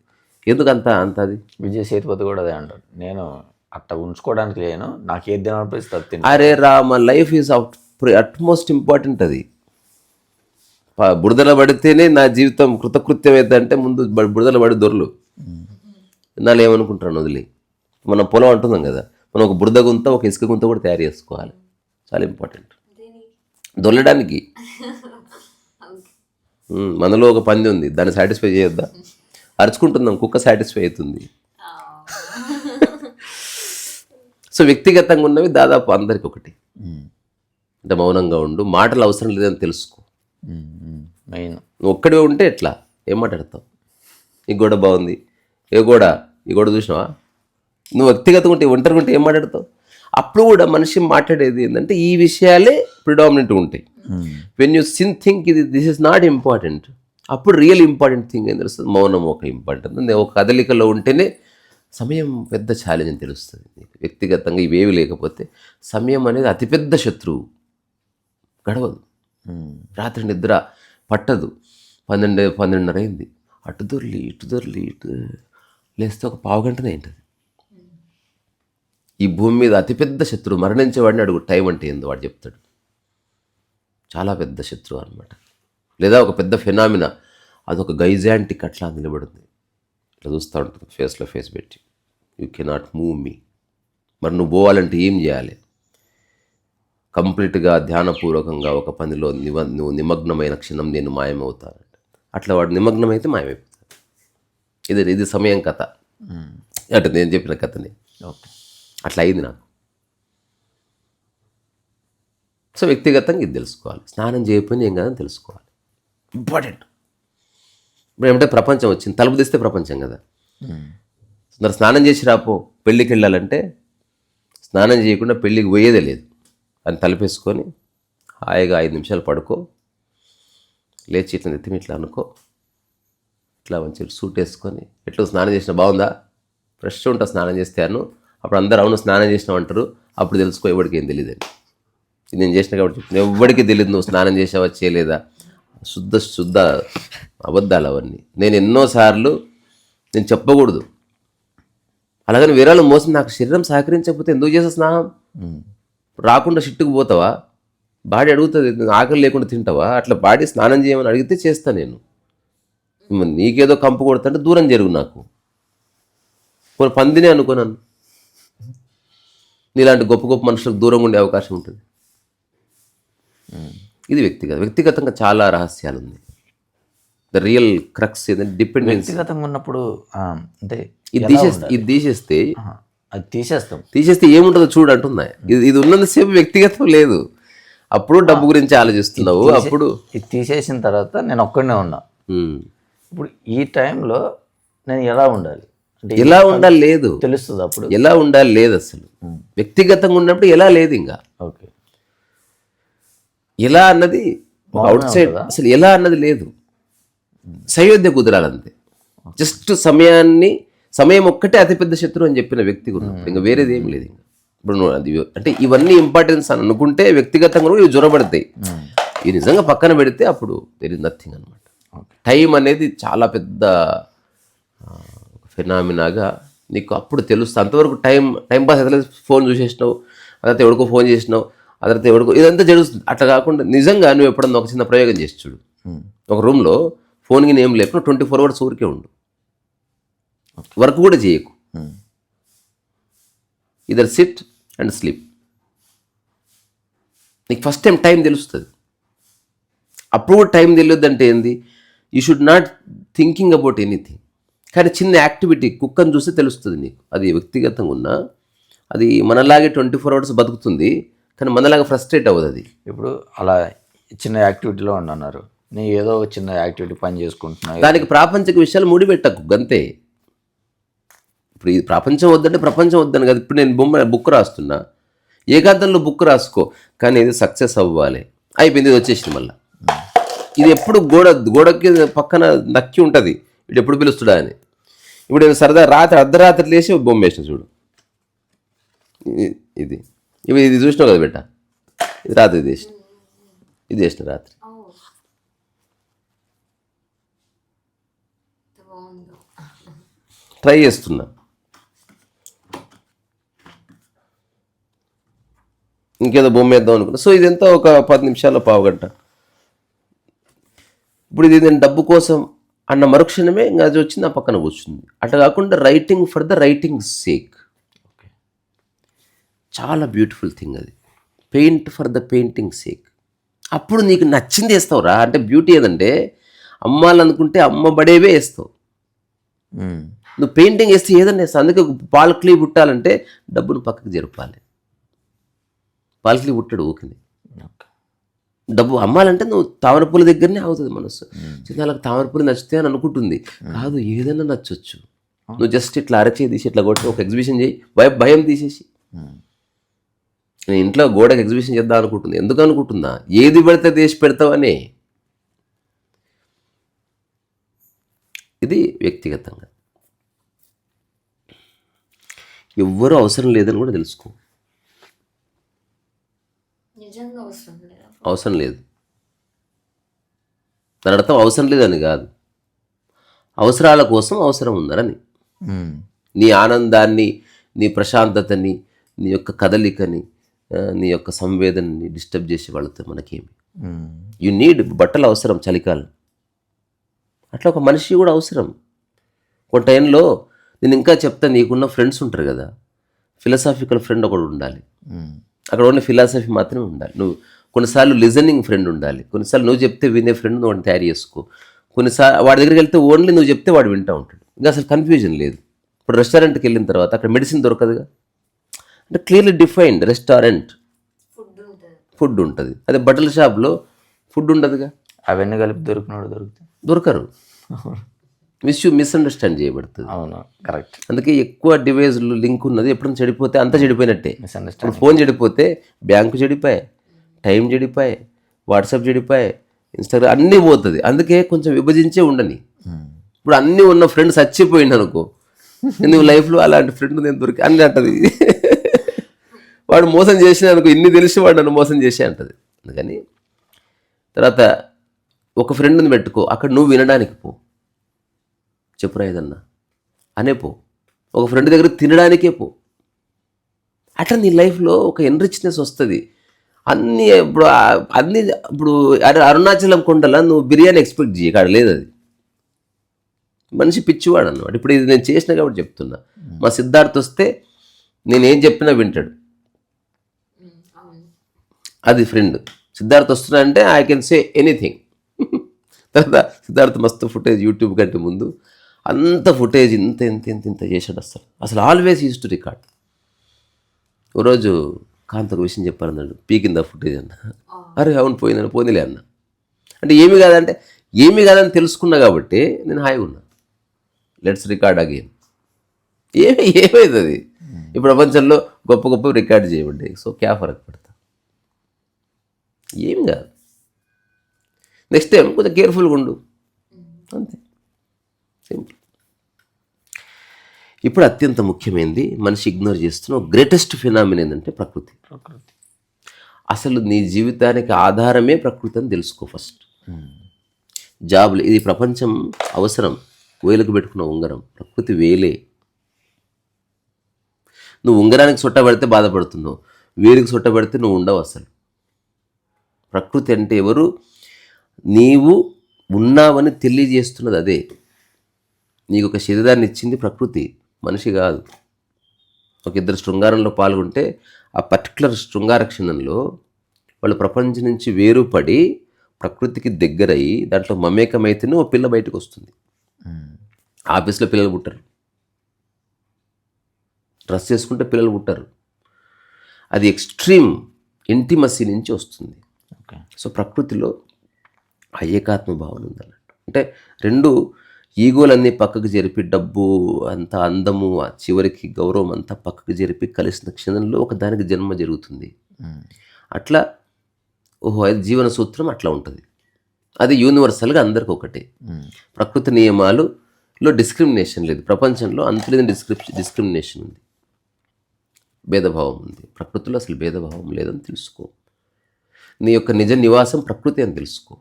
ఎందుకు అంత అది. విజయ్ సేతుపతి కూడా అదే అంటారు, నేను అట్లా ఉంచుకోవడానికి లేను, నాకు ఏది తినాలనిపిస్తుంది. అరే Rama, life is utmost important. అది బురదల పడితేనే నా జీవితం కృతకృత్యం అవుతుందంటే ముందు బురదల పడి దొరలు నాళ్ళు ఏమనుకుంటాను వదిలి. మనం పొలం అంటున్నాం కదా, మనం ఒక బురద గుంత, ఒక ఇసుక గుంత కూడా తయారు చేసుకోవాలి, చాలా ఇంపార్టెంట్ దొల్లడానికి. మనలో ఒక పంది ఉంది, దాన్ని సాటిస్ఫై చేయొద్దా? అరుచుకుంటున్నాం, కుక్క సాటిస్ఫై అవుతుంది. సో వ్యక్తిగతంగా ఉన్నవి దాదాపు అందరికి ఒకటి, అంటే మౌనంగా ఉండు, మాటలు అవసరం లేదని తెలుసుకో. మెయిన్ నువ్వు ఒక్కడే ఉంటే ఎట్లా, ఏం మాట్లాడతావు? ఈ గోడ బాగుంది, ఈ గోడ చూసినావా, నువ్వు వ్యక్తిగతంగా ఉంటే ఒంటరిగా ఉంటే ఏం మాట్లాడతావు? అప్పుడు కూడా మనిషి మాట్లాడేది ఏంటంటే ఈ విషయాలే ప్రిడామినెంట్గా ఉంటాయి. When you think this is not important, అప్పుడు రియల్ ఇంపార్టెంట్ థింగ్ ఏం తెలుస్తుంది? మౌనం ఒక ఇంపార్టెంట్. ఒక కదలికలో ఉంటేనే సమయం పెద్ద ఛాలెంజ్ అని తెలుస్తుంది నీకు. వ్యక్తిగతంగా ఇవేవి లేకపోతే సమయం అనేది అతిపెద్ద శత్రువు. గడవదు, రాత్రి నిద్ర పట్టదు, 12:30 అయింది, అటు దొర్లి ఇటు లేస్తే ఒక పావు గంటనే ఏంటది. ఈ భూమి మీద అతిపెద్ద శత్రువు, మరణించేవాడిని అడుగు టైం అంటే ఏందో వాడు చెప్తాడు. చాలా పెద్ద శత్రువు అనమాట. లేదా ఒక పెద్ద ఫెనామినా, అదొక గైజాంటిక్ అట్లా నిలబడింది, ఇట్లా చూస్తూ ఉంటుంది ఫేస్లో ఫేస్ పెట్టి. యూ కెనాట్ మూవ్ మీ. మరి నువ్వు పోవాలంటే ఏం చేయాలి? కంప్లీట్గా ధ్యానపూర్వకంగా ఒక పనిలో నువ్వు నిమగ్నమైన క్షణం నేను మాయమవుతానంట. అట్లా వాడు నిమగ్నమైతే మాయమైపోతాడు. ఇది సమయం కథ అంటే నేను చెప్పిన కథని. ఓకే, అట్లా అయింది నాకు. సో వ్యక్తిగతంగా ఇది తెలుసుకోవాలి. స్నానం చేయకపోయినా ఏం కాదని తెలుసుకోవాలి, ఇంపార్టెంట్. ఇప్పుడు ఏమంటే ప్రపంచం వచ్చింది, తలుపు తీస్తే ప్రపంచం కదా. మరి స్నానం చేసి రాపో, పెళ్ళికి వెళ్ళాలంటే స్నానం చేయకుండా పెళ్ళికి పోయేదే లేదు. అని తలుపేసుకొని హాయిగా 5 నిమిషాలు పడుకో, లేచి ఇట్లా నెత్తిమి ఇట్లా అనుకో, ఇట్లా మంచి సూట్ వేసుకొని ఎట్లా స్నానం చేసినా బాగుందా, ఫ్రెష్ ఉంటా స్నానం చేస్తే అను. అప్పుడు అందరూ అవును స్నానం చేసినావు అంటారు. అప్పుడు తెలుసుకో ఎవరికి ఏం తెలియదని. ఇది నేను చేసిన కాబట్టి చెప్తున్నా. ఎవరికి తెలియదు నువ్వు స్నానం చేసావా చేయలేదా. శుద్ధ అబద్ధాలు అవన్నీ. నేను ఎన్నోసార్లు నేను చెప్పకూడదు. అలాగని వేరేళ్ళు మోసం, నాకు శరీరం సహకరించకపోతే ఎందుకు చేసా స్నానం? రాకుండా షిట్టుకు పోతావా? బాడీ అడుగుతుంది, ఆకలి లేకుండా తింటావా? అట్లా బాడీ స్నానం చేయమని అడిగితే చేస్తా నేను. నీకేదో కంపు కొడుతుంటే దూరం జరుగు. నాకు కొన్ని పందినే అనుకున్నాను. నీలాంటి గొప్ప గొప్ప మనుషులకు దూరంగా ఉండే అవకాశం ఉంటుంది. ఇది వ్యక్తిగతంగా చాలా రహస్యాలు ఉంది. ద రియల్ క్రక్స్ ఏంటంటే డిపెండెన్స్. వ్యక్తిగతంగా ఉన్నప్పుడు అంటే ఇది తీసేస్తే అది తీసేస్తే ఏముంటుందో చూడు అంటున్నా. ఇది ఉన్నంతసేపు వ్యక్తిగతం లేదు. అప్పుడు డబ్బు గురించి ఆలోచిస్తున్నావు. అప్పుడు ఇది తీసేసిన తర్వాత నేను ఒక్కడనే ఉన్నా. ఇప్పుడు ఈ టైంలో నేను ఎలా ఉండాలి అంటే ఎలా ఉండాలి లేదు తెలుస్తుంది. అప్పుడు ఎలా ఉండాలి లేదు అసలు. వ్యక్తిగతంగా ఉన్నప్పుడు ఎలా లేదు. ఇంకా ఓకే, ఎలా అన్నది అవుట్ సైడ్ అసలు ఎలా అన్నది లేదు. సయోధ్య కుదరాలంతే. జస్ట్ సమయం ఒక్కటే అతిపెద్ద శత్రువు అని చెప్పిన వ్యక్తి ఉన్నప్పుడు ఇంకా వేరేది ఏం లేదు. ఇప్పుడు నువ్వు అది అంటే ఇవన్నీ ఇంపార్టెన్స్ అని అనుకుంటే వ్యక్తిగతంగా ఇవి జ్వరపడతాయి. ఇవి నిజంగా పక్కన పెడితే అప్పుడు దేర్ ఇస్ నథింగ్ అనమాట. టైం అనేది చాలా పెద్ద ఫెనామినాగా నీకు అప్పుడు తెలుస్తుంది. అంతవరకు టైం పాస్ అయితే ఫోన్ చూసేసినావు, అదంతా ఎవరికో ఫోన్ చేసినావు, అదంతా ఎవరికో ఇదంతా జరుగుతుంది. అట్లా కాకుండా నిజంగా నువ్వు ఎప్పుడన్నా ఒక చిన్న ప్రయోగం చేసి చూడు. ఒక రూమ్లో ఫోన్కి ఏం లేకుండా 24 hours ఊరికే ఉండు, వర్క్ కూడా చేయకు. Either SIT and sleep. నీకు ఫస్ట్ టైం తెలుస్తుంది. అప్పుడు కూడా టైం తెలియదు అంటే ఏంది? You should not thinking about anything. కానీ చిన్న యాక్టివిటీ కుక్కను చూస్తే తెలుస్తుంది నీకు. అది వ్యక్తిగతంగా ఉన్నా అది మనలాగే 24 hours బతుకుతుంది, కానీ మనలాగా ఫ్రస్ట్రేట్ అవ్వదు అది. ఇప్పుడు అలా చిన్న యాక్టివిటీలో ఉన్నారు, నేను ఏదో ఒక చిన్న యాక్టివిటీ పని చేసుకుంటున్నా, దానికి ప్రాపంచిక విషయాలు ముడిపెట్టకు గంతే. ఇప్పుడు ఈ ప్రపంచం వద్దంటే ప్రపంచం వద్దని కదా. ఇప్పుడు నేను బుక్ రాస్తున్నా, ఏకాంతంలో బుక్ రాసుకో, కానీ ఇది సక్సెస్ అవ్వాలి. అయిపోయింది, ఇది వచ్చేసింది. మళ్ళీ ఇది ఎప్పుడు గోడకి పక్కన నక్కి ఉంటుంది, ఇది ఎప్పుడు పిలుస్తుడా అని. ఇప్పుడు నేను సరదా అర్ధరాత్రి లేచి బొమ్మ వేసిన చూడు. ఇది చూసినావు కదా బిడ్డ, ఇది రాత్రి ఇది వేసిన రాత్రి. ట్రై చేస్తున్నా. ఇంకేదో బొమ్మ వేద్దాం అనుకున్నా. సో ఇదంతా ఒక 10 నిమిషాల్లో పావు గంట. ఇప్పుడు ఇది నేను డబ్బు కోసం అన్న మరుక్షణమే ఇంకా అది వచ్చి నా పక్కన కూర్చుంది. అట్లా కాకుండా writing for the writing sake, చాలా బ్యూటిఫుల్ థింగ్ అది. Paint for the painting sake. అప్పుడు నీకు నచ్చింది వేస్తావురా. అంటే బ్యూటీ ఏదంటే అమ్మాలనుకుంటే అమ్మబడేవే వేస్తావు. నువ్వు పెయింటింగ్ వేస్తే ఏదన్నా వేస్తావు. అందుకే పాలక్లీ పుట్టాలంటే డబ్బును పక్కకు జరపాలి. పాలక్లీ పుట్టాడు ఊకిని. డబ్బు అమ్మాలంటే నువ్వు తామరపూల దగ్గరనే అవుతుంది మనసు. చిన్నాళ్ళకి తామరపూలు నచ్చితే అని అనుకుంటుంది. కాదు, ఏదైనా నచ్చొచ్చు. నువ్వు జస్ట్ ఇట్లా అరచేయి తీసి ఇట్లా కొట్టి ఒక ఎగ్జిబిషన్ చేయి, భయం తీసేసి. నేను ఇంట్లో గోడకు ఎగ్జిబిషన్ చేద్దాం అనుకుంటుంది. ఎందుకు అనుకుంటున్నా? ఏది పెడితే తీసి పెడతావనే. ఇది వ్యక్తిగతంగా. ఎవ్వరూ అవసరం లేదని కూడా తెలుసుకో. నిజంగా అవసరం లేదా? అవసరం లేదు. దాని అర్థం అవసరం లేదని కాదు, అవసరాల కోసం అవసరం ఉందని. నీ ఆనందాన్ని, నీ ప్రశాంతతని, నీ యొక్క కదలికని, నీ యొక్క సంవేదనని డిస్టర్బ్ చేసే వాళ్ళతో మనకేమి. యు నీడ్ బట్టలు అవసరం చలికాలం. అట్లా ఒక మనిషి కూడా అవసరం. ఒక టైంలో నేను ఇంకా చెప్తా, నీకున్న ఫ్రెండ్స్ ఉంటారు కదా, ఫిలాసాఫికల్ ఫ్రెండ్ ఒకడు ఉండాలి. అక్కడ ఓన్లీ ఫిలాసఫీ మాత్రమే ఉండాలి. నువ్వు కొన్నిసార్లు లిజనింగ్ ఫ్రెండ్ ఉండాలి. కొన్నిసార్లు నువ్వు చెప్తే వినే ఫ్రెండ్ నువ్వు వాడిని తయారు చేసుకో. కొన్నిసార్లు వాడి దగ్గరికి వెళ్తే ఓన్లీ నువ్వు చెప్తే వాడు వింటూ ఉంటాడు. ఇంకా అసలు కన్ఫ్యూజన్ లేదు. ఇప్పుడు రెస్టారెంట్కి వెళ్ళిన తర్వాత అక్కడ మెడిసిన్ దొరకదుగా, అంటే క్లియర్లీ డిఫైన్డ్ రెస్టారెంట్ ఫుడ్ ఉంటుంది. అదే బట్టల షాప్లో ఫుడ్ ఉండదుగా. అవన్నీ కలిపి దొరకరు. మిస్అండర్స్టాండ్ చేయబడుతుంది. అవును, కరెక్ట్. అందుకే ఎక్కువ డివైజ్లు లింక్ ఉన్నది. ఎప్పుడైనా చెడిపోతే అంతా చెడిపోయినట్టే. మిస్అండర్స్టాండ్. ఫోన్ చెడిపోతే బ్యాంకు చెడిపోయాయి, టైం చెడిపోయాయి, వాట్సాప్ చెడిపోయాయి, ఇన్స్టాగ్రామ్ అన్నీ పోతుంది. అందుకే కొంచెం విభజించే ఉండని. ఇప్పుడు అన్నీ ఉన్న ఫ్రెండ్ చచ్చిపోయింది అనుకో, నువ్వు లైఫ్లో అలాంటి ఫ్రెండ్ నేను దొరికి అన్నీ అంటది. వాడు మోసం చేసిన అనుకో, ఇన్ని తెలిసి వాడు నన్ను మోసం చేసే అంటది. అందుకని తర్వాత ఒక ఫ్రెండ్ని పెట్టుకో, అక్కడ నువ్వు వినడానికి పో, చెప్పురా ఏదన్నా అనే పో. ఒక ఫ్రెండ్ దగ్గర తినడానికే పో. అట్లా నీ లైఫ్లో ఒక ఎన్రిచ్నెస్ వస్తుంది. ఇప్పుడు అరుణాచలం కొండలా నువ్వు బిర్యానీ ఎక్స్పెక్ట్ చేయ, కాడ లేదు. అది మనిషి పిచ్చివాడు అన్నమాట. ఇప్పుడు ఇది నేను చేసిన కాబట్టి చెప్తున్నా. మా సిద్ధార్థ్ వస్తే నేనేం చెప్పినా వింటాడు, అది ఫ్రెండ్. సిద్ధార్థ్ వస్తున్నా అంటే ఐ కెన్ సే ఎనీథింగ్. తర్వాత సిద్ధార్థ్ మస్తు ఫుటేజ్ యూట్యూబ్ కంటే ముందు అంత ఫుటేజ్ ఇంత ఇంత ఇంత ఇంత చేశాడు. అసలు ఆల్వేస్ యూస్ టు రికార్డ్. ఓరోజు కాంతకు విషయం చెప్పాలన్నాడు, పీకిందా ఫుటేజ్ అన్న. అరే అవును పోయిందని, పోనీలే అన్న. అంటే ఏమి కాదని తెలుసుకున్నా కాబట్టి నేను హాయిగా ఉన్నా. Let's record again. ఏమవుతుంది? ఈ ప్రపంచంలో గొప్ప గొప్ప రికార్డ్ చేయబడ్డాయి. సో క్యా ఫరక్ పడతా, ఏమి కాదు. నెక్స్ట్ టైం కొంచెం కేర్ఫుల్గా ఉండు, అంతే, సింపుల్. ఇప్పుడు అత్యంత ముఖ్యమైనది మనిషి ఇగ్నోర్ చేస్తున్న గ్రేటెస్ట్ ఫినామినా ఏంటంటే ప్రకృతి. అసలు నీ జీవితానికి ఆధారమే ప్రకృతి అని తెలుసుకో ఫస్ట్. జాబులు, ఇది ప్రపంచం అవసరం. వేలకు పెట్టుకున్న ఉంగరం ప్రకృతి వేలే. నువ్వు ఉంగరానికి చుట్టబడితే బాధపడుతున్నావు, వేలికి చుట్టబడితే నువ్వు ఉండవు. అసలు ప్రకృతి అంటే ఎవరు? నీవు ఉన్నావని తెలియజేస్తున్నది అదే. నీకు ఒక శరీరాన్ని ఇచ్చింది ప్రకృతి, మనిషి కాదు. ఒక ఇద్దరు శృంగారంలో పాల్గొంటే ఆ పర్టికులర్ శృంగార క్షణంలో వాళ్ళు ప్రపంచం నుంచి వేరుపడి ప్రకృతికి దగ్గరయ్యి దాంట్లో మమేకమైతేనే ఓ పిల్ల బయటకు వస్తుంది. ఆఫీస్లో పిల్లలు పుట్టరు, డ్రెస్ చేసుకుంటే పిల్లలు పుట్టరు. అది ఎక్స్ట్రీమ్ ఇంటిమసీ నుంచి వస్తుంది. సో ప్రకృతిలో ఆ ఏకాత్మ భావన ఉందన్నట్టు. అంటే రెండు ఈగోలన్నీ పక్కకు జరిపి, డబ్బు అంతా, అందము, చివరికి గౌరవం అంతా పక్కకు జరిపి కలిసిన క్షణంలో ఒక దానికి జన్మ జరుగుతుంది. అట్లా అది జీవన సూత్రం అట్లా ఉంటుంది. అది యూనివర్సల్గా అందరికి ఒకటే. ప్రకృతి నియమాలలో డిస్క్రిమినేషన్ లేదు. ప్రపంచంలో అంతలేని డిస్క్రిమినేషన్ ఉంది, భేదభావం ఉంది. ప్రకృతిలో అసలు భేదభావం లేదని తెలుసుకో. నీ యొక్క నిజ నివాసం ప్రకృతి అని తెలుసుకో.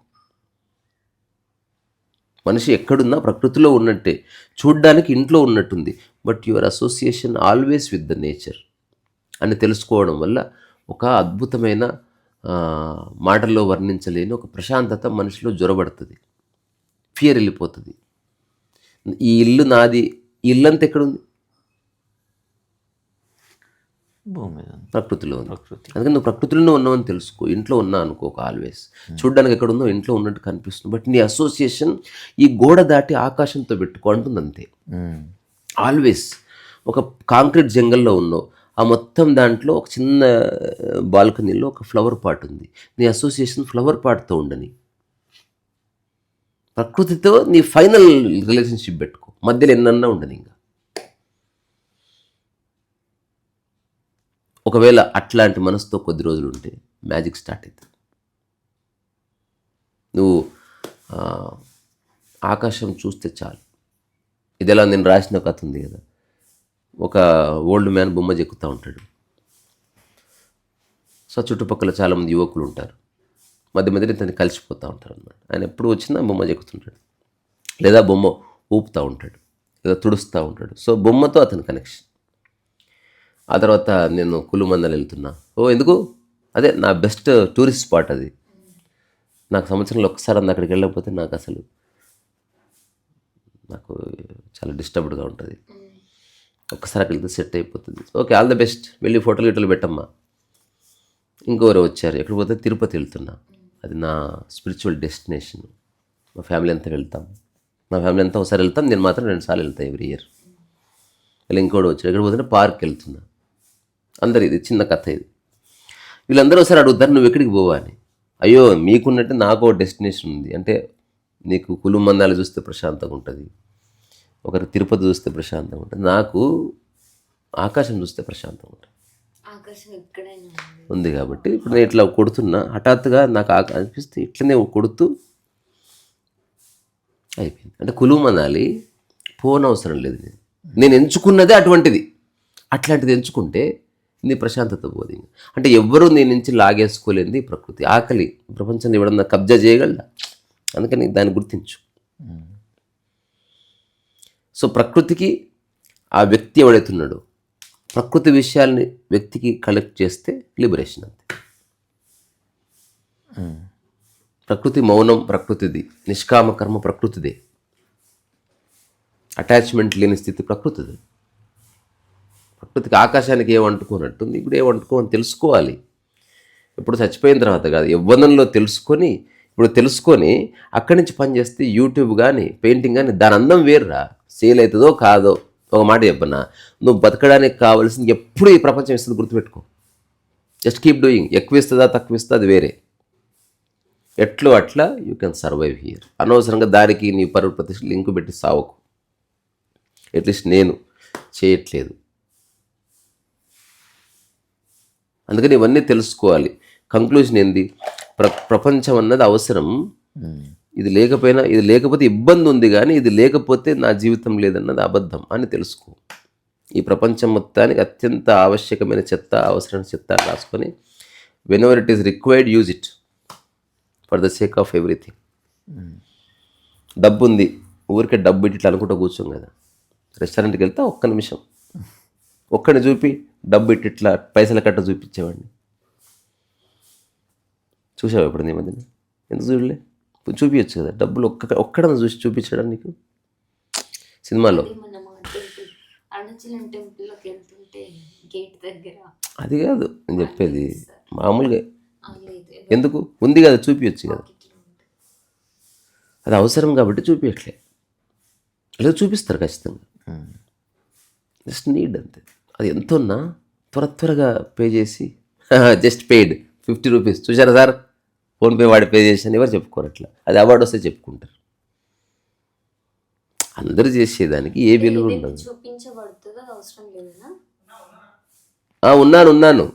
మనిషి ఎక్కడున్నా ప్రకృతిలో ఉన్నట్టే. చూడ్డానికి ఇంట్లో ఉన్నట్టుంది, but your association always with the nature అని తెలుసుకోవడం వల్ల ఒక అద్భుతమైన మాటల్లో వర్ణించలేని ఒక ప్రశాంతత మనిషిలో జ్వరబడుతుంది. ఫియర్ వెళ్ళిపోతుంది. ఈ ఇల్లు నాది, ఈ ఇల్లంతా ఎక్కడుంది? ప్రకృతిలో ఉంది. అందుకని నువ్వు ప్రకృతిలోనే ఉన్నావని తెలుసుకో. ఇంట్లో ఉన్నా అనుకో ఆల్వేస్. చూడ్డానికి ఎక్కడ ఉందో ఇంట్లో ఉన్నట్టు కనిపిస్తుంది, బట్ నీ అసోసియేషన్ ఈ గోడ దాటి ఆకాశంతో పెట్టుకో అంటుంది అంతే. ఆల్వేస్ ఒక కాంక్రీట్ జంగల్లో ఉన్నావు, ఆ మొత్తం దాంట్లో ఒక చిన్న బాల్కనీలో ఒక ఫ్లవర్ పాట్ ఉంది. నీ అసోసియేషన్ ఫ్లవర్ పాట్తో ఉండని. ప్రకృతితో నీ ఫైనల్ రిలేషన్షిప్ పెట్టుకో, మధ్యలో ఎన్నన్నా ఉండని. ఇంకా ఒకవేళ అట్లాంటి మనసుతో కొద్ది రోజులు ఉంటే మ్యాజిక్ స్టార్ట్ అవుతుంది. నువ్వు ఆకాశం చూస్తే చాలు. ఇదిలా నేను రాసిన కథ ఉంది కదా, ఒక ఓల్డ్ మ్యాన్ బొమ్మ చెక్కుతూ ఉంటాడు. సో చుట్టుపక్కల చాలామంది యువకులు ఉంటారు, మధ్య మధ్యలో ఇతన్ని కలిసిపోతూ ఉంటారు అన్నమాట. ఆయన ఎప్పుడు వచ్చినా బొమ్మ చెక్కుతుంటాడు, లేదా బొమ్మ ఊపుతూ ఉంటాడు, లేదా తుడుస్తూ ఉంటాడు. సో బొమ్మతో అతని కనెక్షన్. ఆ తర్వాత నేను కులుమందలు వెళ్తున్నా. ఎందుకు? అదే నా బెస్ట్ టూరిస్ట్ స్పాట్ అది. నాకు సంవత్సరంలో ఒక్కసారి అక్కడికి వెళ్ళకపోతే నాకు చాలా డిస్టర్బ్డ్గా ఉంటుంది. ఒక్కసారి అక్కడికి వెళ్తే సెట్ అయిపోతుంది. ఓకే, ఆల్ ద బెస్ట్, వెళ్ళి ఫోటోలు గిట్టలు పెట్టమ్మా. ఇంకోరు వచ్చారు, ఎక్కడ పోతే తిరుపతి వెళ్తున్నా. అది నా స్పిరిచువల్ డెస్టినేషన్. మా ఫ్యామిలీ అంతా వెళ్తాం. మా ఫ్యామిలీ అంతా ఒకసారి వెళ్తాం, నేను మాత్రం 2 సార్లు వెళ్తాను ఎవ్రీ ఇయర్. ఇలా ఇంకోటి వచ్చాడు, ఎక్కడ పోతే పార్క్ వెళ్తున్నా. అందరు ఇది చిన్న కథ ఇది. వీళ్ళందరూ ఒకసారి అడుగుతారు, నువ్వు ఎక్కడికి పోవా అని. అయ్యో, మీకున్నట్టు నాకు ఒక డెస్టినేషన్ ఉంది. అంటే నీకు కులుమందాలు చూస్తే ప్రశాంతంగా ఉంటుంది, ఒకరు తిరుపతి చూస్తే ప్రశాంతంగా ఉంటుంది, నాకు ఆకాశం చూస్తే ప్రశాంతంగా ఉంటుంది ఆకాశం ఎక్కడైనా ఉంది. కాబట్టి ఇప్పుడు నేను ఇట్లా కొడుతున్నా, హఠాత్తుగా నాకు అనిపిస్తే ఇట్లనే కొడుతూ అయిపోయింది. అంటే కులుమనాలి పోనవసరం లేదు. నేను ఎంచుకున్నదే అట్లాంటిది ఎంచుకుంటే నీ ప్రశాంతత పోదు. అంటే ఎవ్వరూ నీ నుంచి లాగేసుకోలేనిది ప్రకృతి. ఆకలి ప్రపంచాన్ని ఎవడన్నా కబ్జా చేయగలడా? అందుకని దాన్ని గుర్తించు. సో ప్రకృతికి ఆ వ్యక్తి ఎవడైతున్నాడో, ప్రకృతి విషయాల్ని వ్యక్తికి కలెక్ట్ చేస్తే లిబరేషన్ అంతే. ప్రకృతి మౌనం ప్రకృతిది, నిష్కామ కర్మ ప్రకృతిదే, అటాచ్మెంట్ లేని స్థితి ప్రకృతిది. ప్రకృతికి ఆకాశానికి ఏమంటుకోనట్టు ఇప్పుడు ఏమంటుకోని తెలుసుకోవాలి. ఇప్పుడు చచ్చిపోయిన తర్వాత కాదు, యవ్వనంలో తెలుసుకొని అక్కడి నుంచి పని చేస్తే యూట్యూబ్ కానీ పెయింటింగ్ కానీ దాని అందం వేరురా. సేల్ అవుతుందో కాదో ఒక మాట చెప్పన్నా, నువ్వు బతకడానికి కావాల్సింది ఎప్పుడు ఈ ప్రపంచం ఇస్తుంది గుర్తుపెట్టుకో. Just keep doing. ఎక్కువ ఇస్తుందా తక్కువ ఇస్తుందా అది వేరే. ఎట్లో అట్లా యూ కెన్ సర్వైవ్ హియర్. అనవసరంగా దానికి నీ పరువు ప్రతిష్ట లింకు పెట్టి సావకు. అట్లీస్ట్ నేను చేయట్లేదు. అందుకని ఇవన్నీ తెలుసుకోవాలి. కంక్లూజన్ ఏంది? ప్రపంచం అన్నది అవసరం. ఇది లేకపోతే ఇబ్బంది ఉంది, కానీ ఇది లేకపోతే నా జీవితం లేదన్నది అబద్ధం అని తెలుసుకో. ఈ ప్రపంచం మొత్తానికి అత్యంత ఆవశ్యకమైన చెత్త, అవసరమైన చెత్త రాసుకొని when ever it is required use it for the sake of everything. డబ్బు ఉంది, ఊరికే డబ్బు ఇట్లా అనుకుంటూ కూర్చోం కదా. రెస్టారెంట్కి వెళ్తే ఒక్క నిమిషం ఒక్కడిని చూపి డబ్బు ఇట్లా పైసల కట్ట చూపించేవాడిని. చూసావు ఎప్పుడు నీ మధ్యన? ఎందుకు చూడలే? చూపించచ్చు కదా. డబ్బులు ఒక్కడన్నా చూపించడం నీకు సినిమాలో. అది కాదు నేను చెప్పేది, మామూలుగా ఎందుకు ఉంది కదా, చూపించచ్చు కదా. అది అవసరం కాబట్టి చూపించట్లే, లేదా చూపిస్తారు ఖచ్చితంగా. జస్ట్ నీడ్ అంతే. అది ఎంతన్నా త్వరగా పే చేసి జస్ట్ పెయిడ్ 50 రూపీస్ చూసారా సార్, ఫోన్పే వాడి పే చేసాను ఎవరు చెప్పుకోరు. అట్లా అది అవార్డు వస్తే చెప్పుకుంటారు. అందరూ చేసేదానికి ఏ విలువ ఉండదు. ఉన్నాను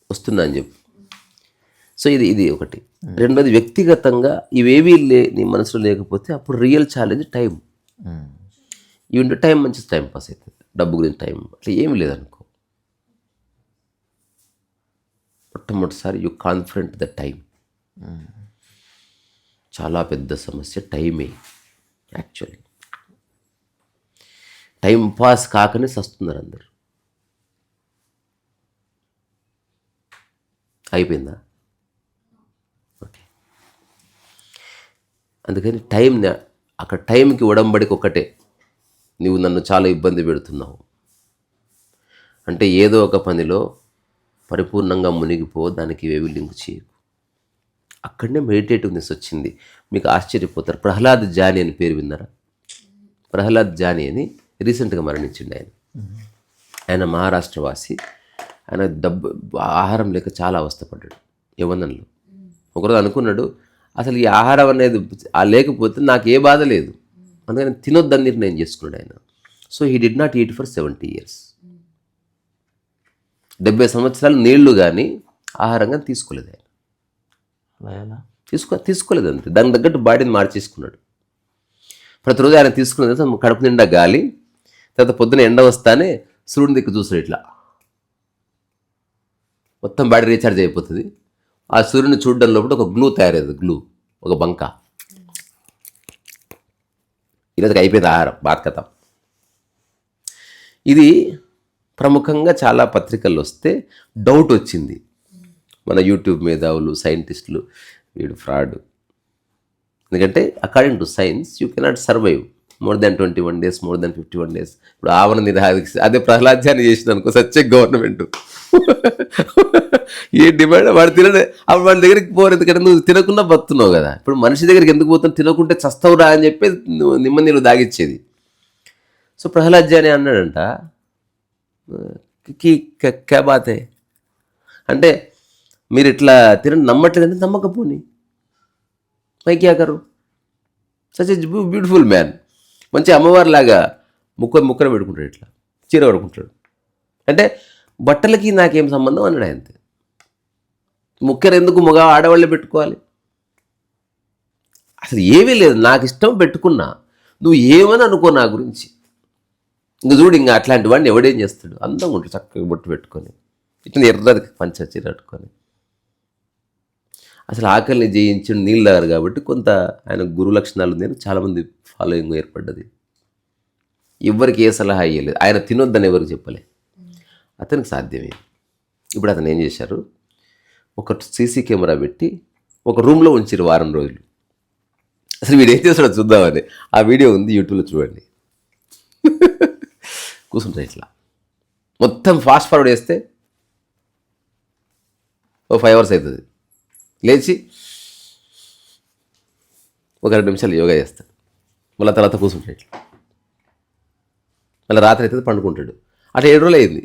వస్తున్నా అని చెప్పు. సో ఇది ఒకటి. రెండోది, వ్యక్తిగతంగా ఇవేవీ నీ మనసులో లేకపోతే అప్పుడు real challenge time. Event time మంచి టైం పాస్ అవుతుంది. డబ్బు గురించి టైం అట్లా ఏమి లేదనుకో. మొట్టమొదటిసారి యూ కాన్ఫరెంట్ ద టైం. చాలా పెద్ద సమస్య టైమే. యాక్చువల్లీ టైం పాస్ కాకనే సస్తున్నారు అందరు. అయిపోయిందా? ఓకే. అందుకని అక్కడ టైంకి ఉడంబడికి ఒకటే, నువ్వు నన్ను చాలా ఇబ్బంది పెడుతున్నావు అంటే ఏదో ఒక పనిలో పరిపూర్ణంగా మునిగిపో, దానికి ఇవేవి లింక్ చేయకు. అక్కడనే మెడిటేటివ్నెస్ వచ్చింది. మీకు ఆశ్చర్యపోతారు. ప్రహ్లాద్ జాని అని పేరు విన్నారా? ప్రహ్లాద్ జాని అని రీసెంట్గా మరణించిండు ఆయన మహారాష్ట్రవాసి. ఆయన ఆహారం లేక చాలా అవస్థపడ్డాడు యవ్వనంలో. ఒకరోజు అనుకున్నాడు, అసలు ఈ ఆహారం అనేది లేకపోతే నాకు ఏ బాధ లేదు, అందుకని తినొద్దని నిర్ణయం చేసుకున్నాడు ఆయన. So he did not eat for 70 years. 70 సంవత్సరాలు నీళ్లు కానీ ఆహారంగా తీసుకోలేదు ఆయన. అలా ఎలా? తీసుకోలేదు అంతే. దానికి తగ్గట్టు బాడీని మార్చేసుకున్నాడు. ప్రతిరోజు ఆయన తీసుకున్న తర్వాత కడుపు నిండా గాలి, తర్వాత పొద్దున ఎండ వస్తానే సూర్యుని దిక్కు చూస్తాడు ఇట్లా, మొత్తం బాడీ రీఛార్జ్ అయిపోతుంది. ఆ సూర్యుని చూడడం లోపల ఒక గ్లూ తయారయ్యేది, ఒక బంక. ఈరోజుకి అయిపోయింది ఆహారం, బాత్కథ. ఇది ప్రముఖంగా చాలా పత్రికల్లో వస్తే డౌట్ వచ్చింది. మన యూట్యూబ్ మేధావులు, సైంటిస్టులు, వీడు ఫ్రాడ్. ఎందుకంటే according to science you cannot survive more than 21 days, more than 51 days. ఇప్పుడు ఆవరణ నిరాహార అదే ప్రహ్లాద్యాన్ని చేసిన అనుకో, సచ్చే గవర్నమెంట్ ఏ డిమాండ్ వాడు తినడే, అప్పుడు వాడి దగ్గరికి పోరు. ఎందుకంటే నువ్వు తినకుండా బతున్నావు కదా. ఇప్పుడు మనిషి దగ్గరికి ఎందుకు పోతావు? తినకుంటే చస్తావురా అని చెప్పి నువ్వు నిమ్మ నీళ్ళు దాగిచ్చేది. సో ప్రహ్లాద్యాన్ని అన్నాడంట, క్యా బాతే అంటే మీరు ఇట్లా నమ్మట్లేదంటే నమ్మకపోని మై క్యా కరు. Such a beautiful man. మంచి అమ్మవారిలాగా ముక్కలు పెట్టుకుంటాడు, ఇట్లా చీర పడుకుంటాడు. అంటే బట్టలకి నాకేం సంబంధం అన్నాడు. అంతే. ముక్కరు ఎందుకు ఆడవాళ్ళే పెట్టుకోవాలి? అసలు ఏమీ లేదు, నాకు ఇష్టం పెట్టుకున్నా, నువ్వు ఏమని అనుకో నా గురించి. ఇంక చూడు, ఇంకా అట్లాంటి వాడిని ఎవడేం చేస్తాడు? అందంగా ఉంటాడు, చక్కగా బొట్టు పెట్టుకొని, ఇట్లా ఎర్రది పంచ చీర కట్టుకొని. అసలు ఆకలిని జయించి నీళ్ళు తాగారు కాబట్టి కొంత ఆయన గురు లక్షణాలు నేను చాలామంది ఫాలోయింగ్ ఏర్పడ్డది. ఎవరికి ఏ సలహా ఇవ్వలేదు, ఆయన తినొద్దని ఎవరికి చెప్పలే, అతనికి సాధ్యమే. ఇప్పుడు అతను ఏం చేశారు, ఒక సీసీ కెమెరా పెట్టి ఒక రూమ్లో ఉంచారు వారం రోజులు. అసలు వీడు ఏం చేస్తాడో చూద్దామని ఆ వీడియో ఉంది, యూట్యూబ్లో చూడండి. కూర్చుంటారు ఇట్లా, మొత్తం ఫాస్ట్ ఫార్వర్డ్ చేస్తే ఓ 5 hours అవుతుంది. లేచి ఒక 2 నిమిషాలు యోగా చేస్తాడు, మళ్ళీ తర్వాత కూర్చుంటాడు ఇట్లా, మళ్ళీ రాత్రి అయితే పండుకుంటాడు. అట్లా 7 రోజులు అయింది,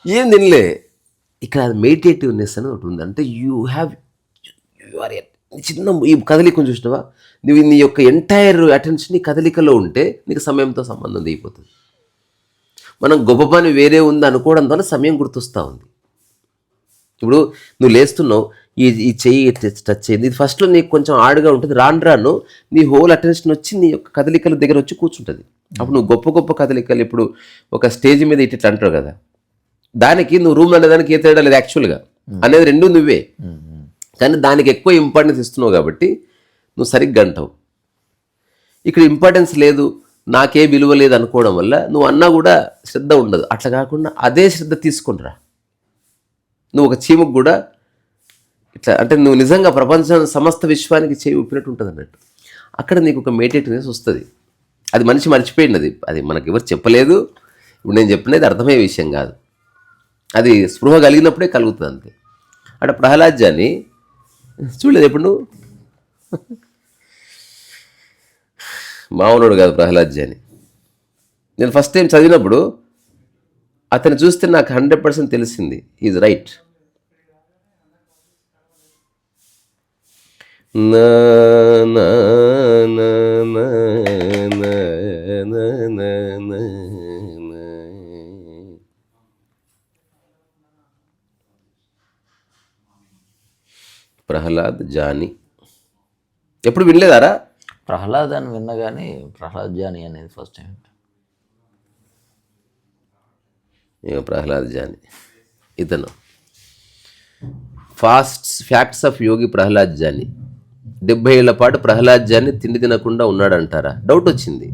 ఏం తినలే. ఇక్కడ అది మెడిటేటివ్నెస్ అని ఒకటి ఉంది. అంటే యూ ఆర్ చిన్న ఈ కదలికను చూసినావా, నువ్వు నీ యొక్క ఎంటైర్ అటెన్షన్ ఈ కదలికలో ఉంటే నీకు సమయంతో సంబంధం దిగిపోతుంది. మనం గొప్ప పని వేరే ఉంది అనుకోవడం ద్వారా సమయం గుర్తొస్తూ ఉంది. ఇప్పుడు నువ్వు లేస్తున్నావు, ఈ చెయ్యి టచ్ అయింది, ఇది ఫస్ట్లో నీకు కొంచెం ఆడుగా ఉంటుంది, రాను నీ హోల్ అటెన్షన్ వచ్చి నీ యొక్క కదలికల దగ్గర వచ్చి కూర్చుంటుంది. అప్పుడు నువ్వు గొప్ప కదలికలు, ఇప్పుడు ఒక స్టేజ్ మీద ఇట్లా అంటారు కదా, దానికి నువ్వు రూమ్ అనేదానికి ఏ తేడా లేదు యాక్చువల్గా, అనేది రెండు నువ్వే. కానీ దానికి ఎక్కువ ఇంపార్టెన్స్ ఇస్తున్నావు కాబట్టి నువ్వు సరిగ్గా అంటావు. ఇక్కడ ఇంపార్టెన్స్ లేదు, నాకే విలువ లేదు అనుకోవడం వల్ల నువ్వు అన్నా కూడా శ్రద్ధ ఉండదు. అట్లా కాకుండా అదే శ్రద్ధ తీసుకుంటురా. నువ్వు ఒక చీమకు కూడా ఇట్లా అంటే నువ్వు నిజంగా ప్రపంచం సమస్త విశ్వానికి చేయి ఊపినట్టు ఉంటుంది అన్నట్టు. అక్కడ నీకు ఒక మెడిటేటివ్నెస్ వస్తుంది. అది మనిషి మర్చిపోయింది, అది మనకి ఎవరు చెప్పలేదు. ఇప్పుడు నేను చెప్పినది అర్థమయ్యే విషయం కాదు, అది స్పృహ కలిగినప్పుడే కలుగుతుంది అంతే. అక్కడ ప్రహ్లాద్యాన్ని చూడలేదు ఎప్పుడు నువ్వు? మామూలుడు కాదు ప్రహ్లాద్యాన్ని. నేను ఫస్ట్ టైం చదివినప్పుడు అతను చూస్తే నాకు 100% తెలిసింది, ఈజ్ రైట్. ప్రహ్లాద్ జాని ఎప్పుడు వినలేదారా? ప్రహ్లాద్ అని విన్నా కానీ ప్రహ్లాద్ జాని అనేది ఫస్ట్ టైం. ప్రహ్లాద్ జాని ఇతను ఫ్యాక్ట్స్ ఆఫ్ యోగి ప్రహ్లాద్ జాని. 70 ఏళ్ల పాటు ప్రహ్లాద్ జాని తిండి తినకుండా ఉన్నాడంటారా? డౌట్ వచ్చింది.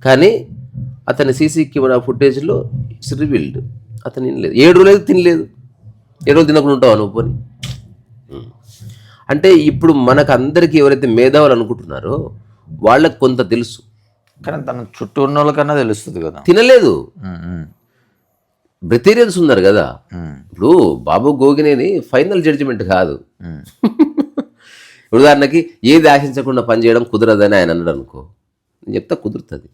కానీ అతని సీసీ కెమెరా ఫుటేజ్లో ఇట్స్ రివీల్డ్ అతను తినలేదు, 7 రోజులు తినలేదు. 7 రోజులు తినకుండా ఉంటావు నువ్వు పోని. అంటే ఇప్పుడు మనకు అందరికీ ఎవరైతే మేధావులు అనుకుంటున్నారో వాళ్ళకి కొంత తెలుసు, కానీ తన చుట్టూ ఉన్న వాళ్ళకన్నా తెలుస్తుంది కదా. తినలేదు. బ్రెతేరియన్స్ ఉన్నారు కదా. ఇప్పుడు బాబు గోగినేని ఫైనల్ జడ్జిమెంట్ కాదు. ఉదాహరణకి ఏది ఆశించకుండా పనిచేయడం కుదరదని ఆయన అన్నాడు అనుకో, నేను చెప్తా కుదురుతుంది.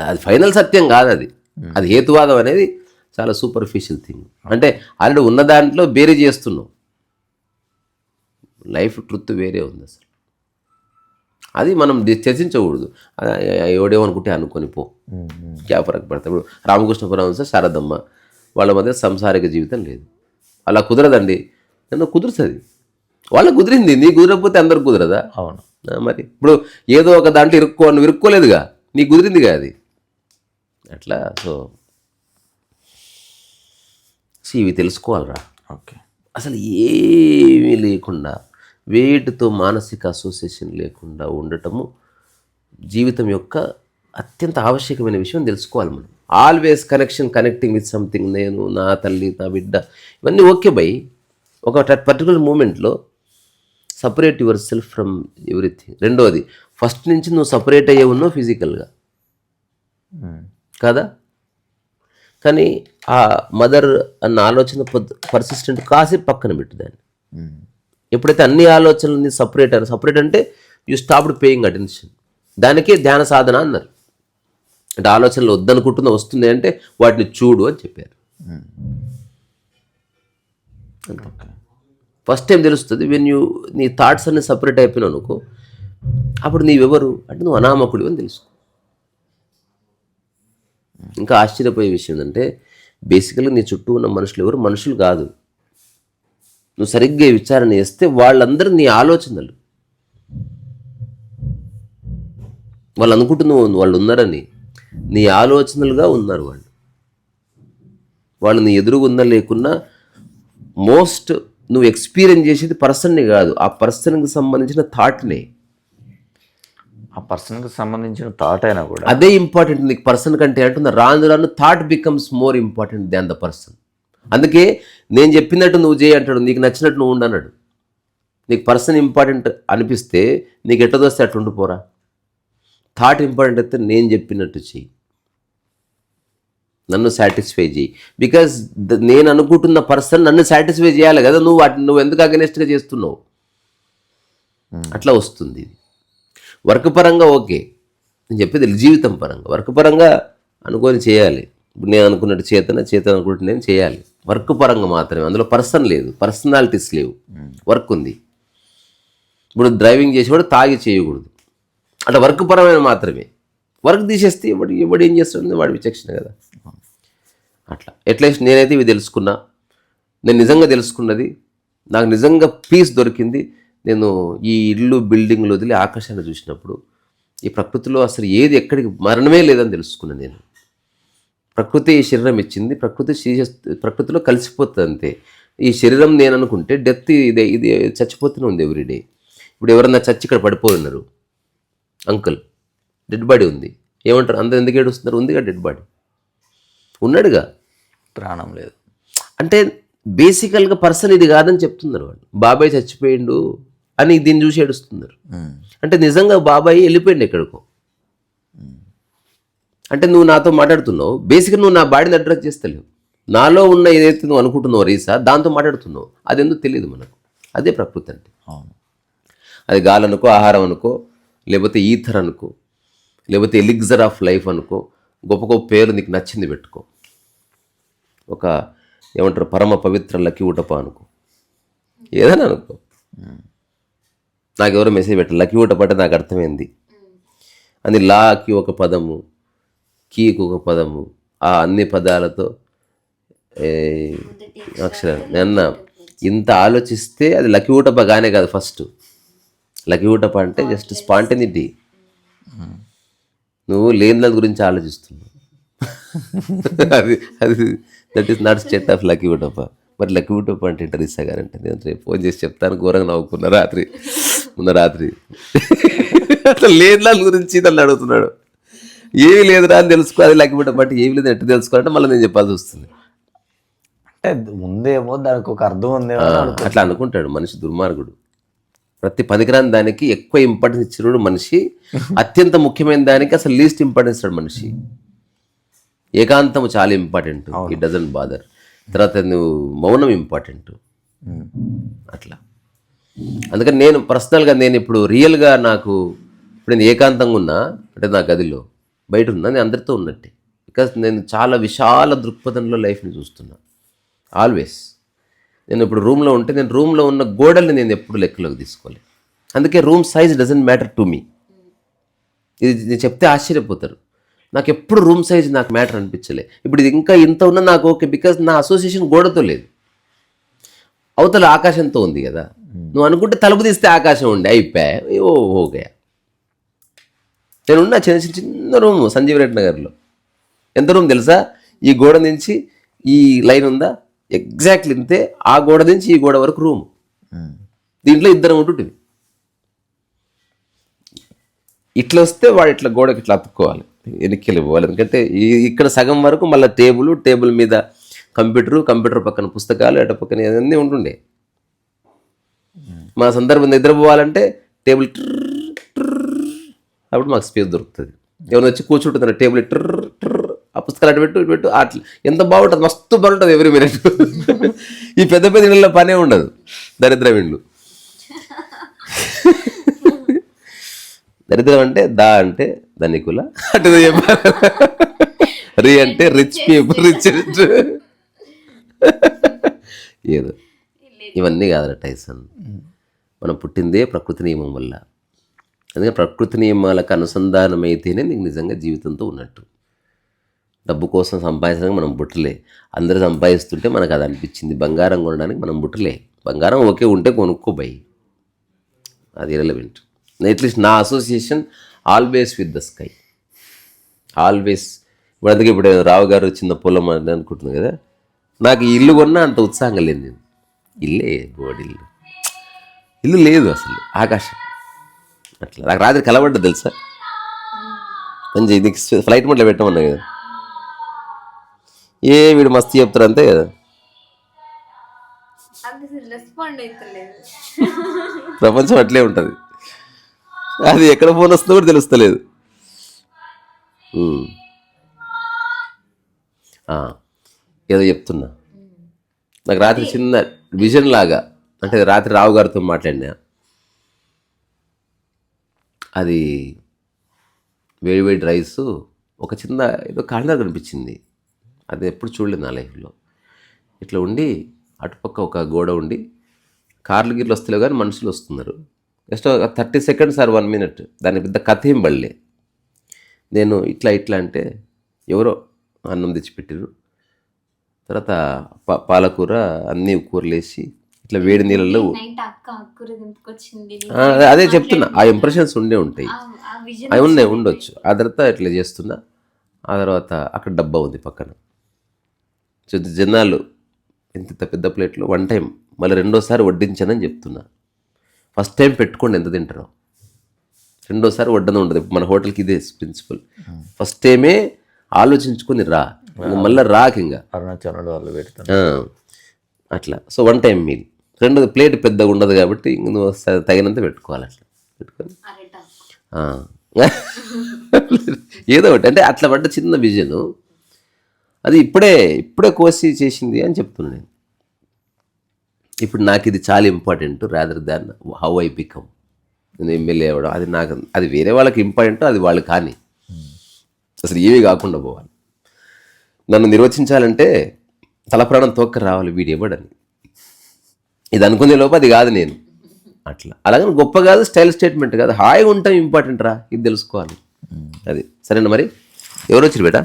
అది ఫైనల్ సత్యం కాదు, అది హేతువాదం అనేది చాలా సూపర్ఫిషియల్ థింగ్. అంటే ఆల్రెడీ ఉన్న దాంట్లో బేరీ చేస్తున్నావు. లైఫ్ ట్రుత్ వేరే ఉంది అసలు. అది మనం చర్చించకూడదు. ఎవడేమనుకుంటే అనుకొని పో, క్యా ఫరక్ పడతా. ఇప్పుడు రామకృష్ణ పరమహంస శారదమ్మ వాళ్ళ మధ్య సంసారిక జీవితం లేదు. అలా కుదరదండి. నన్ను కుదురుతుంది, వాళ్ళకి కుదిరింది, నీకు కుదరకపోతే అందరికి కుదరదా? అవును. మరి ఇప్పుడు ఏదో ఒక దాంట్లో నువ్వు ఇరుక్కోలేదుగా, నీకు కుదిరిందిగా అది అట్లా. సో ఇవి తెలుసుకోవాలరా. ఓకే. అసలు ఏమీ లేకుండా వేటితో మానసిక అసోసియేషన్ లేకుండా ఉండటము జీవితం యొక్క అత్యంత ఆవశ్యకమైన విషయం తెలుసుకోవాలి మనం. ఆల్వేస్ కనెక్టింగ్ విత్ సంథింగ్, నేను, నా తల్లి, నా బిడ్డ, ఇవన్నీ ఓకే బై. ఒక పర్టికులర్ మూమెంట్లో separate your self from everything. రెండోది, ఫస్ట్ నుంచి నువ్వు సపరేట్ అయ్యే ఉన్నావు ఫిజికల్గా కదా. కానీ ఆ మదర్ అన్న ఆలోచన పర్సిస్టెంట్ కాసేపు పక్కన పెట్టు దాన్ని. ఎప్పుడైతే అన్ని ఆలోచనలు సపరేట్ అంటే యూ స్టాప్డ్ పేయింగ్ అటెన్షన్. దానికే ధ్యాన సాధన అన్నారు. అంటే ఆలోచనలు వద్దనుకుంటున్నా వస్తుంది అంటే వాటిని చూడు అని చెప్పారు. ఫస్ట్ టైం తెలుస్తుంది నీ థాట్స్ అన్ని సపరేట్ అయిపోయినావు అనుకో, అప్పుడు నీవెవరు అంటే నువ్వు అనామకుడు అని తెలుసుకో. ఇంకా ఆశ్చర్యపోయే విషయం ఏంటంటే బేసికల్గా నీ చుట్టూ ఉన్న మనుషులు ఎవరు మనుషులు కాదు. నువ్వు సరిగ్గా విచారణ చేస్తే వాళ్ళందరూ నీ ఆలోచనలు. వాళ్ళు అనుకుంటున్నావు వాళ్ళు ఉన్నారని, నీ ఆలోచనలుగా ఉన్నారు వాళ్ళు. వాళ్ళు నీ ఎదురుగున్నా లేకున్నా నువ్వు ఎక్స్పీరియన్స్ చేసేది పర్సన్ని కాదు, ఆ పర్సన్కి సంబంధించిన థాట్నే. ఆ పర్సన్కి సంబంధించిన థాట్ అయినా కూడా అదే ఇంపార్టెంట్ నీకు పర్సన్ కంటే. అంటున్నా రాను thought becomes more important than the person. అందుకే నేను చెప్పినట్టు నువ్వు చేయి అంటాడు, నీకు నచ్చినట్టు నువ్వు ఉండన్నాడు. నీకు పర్సన్ ఇంపార్టెంట్ అనిపిస్తే నీకు ఎట్టదొస్తే అట్టు ఉండిపోరా. థాట్ ఇంపార్టెంట్ అయితే నేను చెప్పినట్టు చెయ్యి, నన్ను సాటిస్ఫై చేయి. బికాజ్ నేను అనుకుంటున్న పర్సన్ నన్ను సాటిస్ఫై చేయాలి కదా. నువ్వు ఎందుకు అగెనెస్ట్గా చేస్తున్నావు? అట్లా వస్తుంది ఇది. వర్క్ పరంగా ఓకే, నేను చెప్పేది జీవితం పరంగా. వర్క్ పరంగా అనుకొని చేయాలి. ఇప్పుడు నేను అనుకున్నట్టు చేతన అనుకుంటే నేను చేయాలి. వర్క్ పరంగా మాత్రమే, అందులో పర్సన్ లేదు, పర్సనాలిటీస్ లేవు, వర్క్ ఉంది. ఇప్పుడు డ్రైవింగ్ చేసేవాడు తాగి చేయకూడదు, అట్లా వర్క్ పరమైన మాత్రమే. వర్క్ తీసేస్తే ఎవడు ఏం చేస్తుంది, వాడి విచక్షణ కదా. అట్లా ఎట్లీస్ట్ నేనైతే ఇవి తెలుసుకున్నా. నేను నిజంగా తెలుసుకున్నది, నాకు నిజంగా పీస్ దొరికింది. నేను ఈ ఇల్లు బిల్డింగ్లు వదిలి ఆకాశాన్ని చూసినప్పుడు ఈ ప్రకృతిలో అసలు ఏది ఎక్కడికి మరణమే లేదని తెలుసుకున్నాను నేను. ప్రకృతి ఈ శరీరం ఇచ్చింది, ప్రకృతిలో కలిసిపోతుంది అంతే. ఈ శరీరం నేను అనుకుంటే డెత్ ఇది చచ్చిపోతూనే ఉంది ఎవ్రీడే. ఇప్పుడు ఎవరన్నా చచ్చి ఇక్కడ పడిపోయి ఉన్నారు, అంకుల్ డెడ్ బాడీ ఉంది, ఏమంటారు? అందరు ఎందుకు ఏడుస్తున్నారు? ఉందిగా డెడ్ బాడీ, ఉన్నాడుగా, ప్రాణం లేదు. అంటే బేసికల్గా పర్సన్ ఇది కాదని చెప్తున్నారు వాళ్ళు. బాబాయ్ చచ్చిపోయిండు అని దీన్ని చూసి ఏడుస్తున్నారు. అంటే నిజంగా బాబాయ్ వెళ్ళిపోయింది ఎక్కడికో. అంటే నువ్వు నాతో మాట్లాడుతున్నావు, బేసిక్గా నువ్వు నా బాడీని అడ్రస్ చేస్తలేవు. నాలో ఉన్న ఏదైతే నువ్వు అనుకుంటున్నావు రీసా, దాంతో మాట్లాడుతున్నావు. అది ఎందుకు తెలియదు మనకు. అదే ప్రకృతి అంటే. అది గాలి అనుకో, ఆహారం అనుకో, లేకపోతే ఈథర్ అనుకో, లేకపోతే ఎలిగ్జర్ ఆఫ్ లైఫ్ అనుకో, గొప్ప గొప్ప పేరు నీకు నచ్చింది పెట్టుకో. ఒక ఏమంటారు, పరమ పవిత్ర లక్కీ ఊటప అనుకో, ఏదైనా అనుకో. నాకు ఎవరో మెసేజ్ పెట్టారు, లక్కీ ఊటప అంటే నాకు అర్థమైంది అని. లాకి ఒక పదము, కీకు ఒక పదము, ఆ అన్ని పదాలతో అక్షరం. నేను ఇంత ఆలోచిస్తే అది లక్కీ ఊటప గానే కాదు. ఫస్ట్ లక్కీ ఊటప అంటే జస్ట్ స్పాంటనిటీ. నువ్వు లేని దాని గురించి ఆలోచిస్తున్నావు. అది that is not state of lucky ఊటప. మరి లక్కీ ఊటప అంటే రీసా గారు అంటే నేను రేపు ఫోన్ చేసి చెప్తాను. ఘోరంగా నవ్వుకున్న రాత్రి అసలు లేని దాని గురించి నన్ను అడుగుతున్నాడు. ఏమీ లేదురా అని తెలుసుకోవాలి. లక్కీ ఊటప అంటే ఏమి లేదు ఎట్టు తెలుసుకోవాలంటే మళ్ళీ నేను చెప్పాల్సి వస్తుంది. అంటే ఉందేమో, దానికి ఒక అర్థం ఉందేమో అట్లా అనుకుంటాడు మనిషి, దుర్మార్గుడు. ప్రతి పనికిరాని దానికి ఎక్కువ ఇంపార్టెన్స్ ఇచ్చినప్పుడు మనిషి, అత్యంత ముఖ్యమైన దానికి అసలు లీస్ట్ ఇంపార్టెన్స్ ఇస్తాడు మనిషి. ఏకాంతము చాలా ఇంపార్టెంట్, ఇట్ డజంట్ బాదర్. తర్వాత నువ్వు మౌనం ఇంపార్టెంట్. అట్లా అందుకని నేను పర్సనల్గా ఇప్పుడు రియల్గా ఇప్పుడు నేను ఏకాంతంగా ఉన్నా అంటే నా గదిలో బయట ఉన్నా, నేను అందరితో ఉన్నట్టే. బికాస్ నేను చాలా విశాల దృక్పథంలో లైఫ్ని చూస్తున్నా ఆల్వేస్. నేను ఇప్పుడు రూమ్లో ఉంటే నేను రూమ్లో ఉన్న గోడల్ని నేను ఎప్పుడు లెక్కలోకి తీసుకోలేదు. అందుకే room size doesn't matter to me. ఇది నేను చెప్తే ఆశ్చర్యపోతారు. నాకు ఎప్పుడు రూమ్ సైజ్ నాకు మ్యాటర్ అనిపించలే. ఇప్పుడు ఇది ఇంకా ఇంత ఉన్నా నాకు ఓకే, బికాజ్ నా అసోసియేషన్ గోడతో లేదు, అవతల ఆకాశంతో ఉంది కదా. నువ్వు అనుకుంటే తలుపు తీస్తే ఆకాశం ఉండే అయిపోయా ఓకే. నేనున్నా చిన్న చిన్న రూమ్ సంజీవ్ రెడ్డి నగర్లో. ఎంత రూమ్ తెలుసా? ఈ గోడ నుంచి ఈ లైన్ ఉందా, ఎగ్జాక్ట్లీ ఇంతే. ఆ గోడ నుంచి ఈ గోడ వరకు రూమ్. దీంట్లో ఇద్దరం ఉంటుంటివి. ఇట్లా వస్తే వాడు ఇట్లా గోడకి ఇట్లా అతుక్కోవాలి, వెనక్కి పోవాలి. ఎందుకంటే ఇక్కడ సగం వరకు మళ్ళీ టేబుల్ మీద కంప్యూటర్ పక్కన పుస్తకాలు, అటు పక్కన అన్నీ ఉంటుండే. మా సందర్భం నిద్రపోవాలంటే టేబుల్ అప్పుడు మాకు స్పేస్ దొరుకుతుంది. ఎవరైనా వచ్చి కూర్చుంటుంది టేబుల్ ఆ పుస్తకాలు అటు పెట్టు ఇటు పెట్టు అట్లా. ఎంత బాగుంటుంది, మస్తు బాగుంటుంది ఎవ్రీ మినిట్. ఈ పెద్ద పెద్ద ఇళ్ళల్లో పనే ఉండదు, దరిద్రం ఇళ్ళు. దరిద్రం అంటే అంటే ధనికుల, అటు రి అంటే రిచ్ పీపుల్, రిచ్ ఏదో ఇవన్నీ కాదు టైసన్. మనం పుట్టిందే ప్రకృతి నియమం వల్ల. అందుకని ప్రకృతి నియమాలకు అనుసంధానమైతేనే నీకు నిజంగా జీవితంతో ఉన్నట్టు. డబ్బు కోసం సంపాదించడానికి మనం బుట్టలే. అందరూ సంపాదిస్తుంటే మనకు అది అనిపించింది. బంగారం కొనడానికి మనం బుట్టలే. బంగారం ఓకే ఉంటే కొనుక్కోబాయి, అది ఇర్రెలవెంట్. అట్లీస్ట్ నా association always with the sky, always. ఇప్పుడు అందుకే ఇప్పుడు రావు గారు చిన్న పొలం అని అనుకుంటుంది కదా, నాకు ఈ ఇల్లు కొన్నా అంత ఉత్సాహంగా లేదు. నేను ఇల్లే బోడిల్లు, ఇల్లు లేదు అసలు, ఆకాశం అట్లా. నాకు రాత్రి కలబడ్డా తెలుసా, మంచి నీకు ఫ్లైట్ మోడ్లో పెట్టమన్నా కదా. వీడు మస్తు చెప్తారు అంతే కదా. ప్రపంచం అట్లే ఉంటుంది, అది ఎక్కడ ఫోన్ వస్తుందో కూడా తెలుస్తలేదు. ఏదో చెప్తున్నా, నాకు రాత్రి చిన్న విజన్ లాగా, అంటే రాత్రి రావు గారితో మాట్లాడినా, అది వేడి రైస్ ఒక చిన్న ఏదో కార్నర్ కనిపించింది. అది ఎప్పుడు చూడలేదు నా లైఫ్లో. ఇట్లా ఉండి అటుపక్క ఒక గోడ ఉండి కార్లు గిర్లు వస్తలేవు కానీ మనుషులు వస్తున్నారు. జస్ట్ 30 seconds ఆర్ 1 minute, దాని పెద్ద కథ ఏం పడలే. నేను ఇట్లా అంటే ఎవరో అన్నం తెచ్చిపెట్టారు. తర్వాత పాలకూర అన్నీ కూరలు వేసి ఇట్లా వేడి నీళ్ళలో, అదే చెప్తున్నా, ఆ ఇంప్రెషన్స్ ఉండే ఉంటాయి, అవి ఉండొచ్చు. ఆ తర్వాత ఇట్లా చేస్తున్నా. ఆ తర్వాత అక్కడ డబ్బా ఉంది పక్కన. జనాలు ఇంత పెద్ద ప్లేట్లో 1 time, మళ్ళీ 2వ సారి వడ్డించానని చెప్తున్నా. ఫస్ట్ టైం పెట్టుకోండి ఎంత తింటారో, 2వ సారి వడ్డన ఉండదు. మన హోటల్కి ఇదే ప్రిన్సిపల్. ఫస్ట్ టైమే ఆలోచించుకొని రా, మళ్ళీ రాకింగా అరుణాచల్ వాళ్ళు పెడతాను అట్లా. So 1 time meal. 2వ ప్లేట్ పెద్దగా ఉండదు కాబట్టి ఇంక నువ్వు తగినంత పెట్టుకోవాలి. అట్లా పెట్టుకొని ఏదో ఒకటి అంటే అట్లా పడ్డ చిన్న విజన్, అది ఇప్పుడే కోసి చేసింది అని చెప్తున్నాను నేను. ఇప్పుడు నాకు ఇది చాలా important rather than how I become. నేను ఎమ్మెల్యే అవ్వడం అది నాకు, అది వేరే వాళ్ళకి ఇంపార్టెంట్, అది వాళ్ళు కానీ అసలు ఏవి కాకుండా పోవాలి. నన్ను నిర్వచించాలంటే తలప్రాణం తోక్క రావాలి వీడు ఇవ్వడని. ఇది అనుకునే లోపు అది కాదు నేను. అట్లా అలాగని గొప్ప కాదు, స్టైల్ స్టేట్మెంట్ కాదు, హాయిగా ఉంటాం ఇంపార్టెంట్ రా, ఇది తెలుసుకోవాలి. అది సరేనా? మరి ఎవరు వచ్చారు బేటా?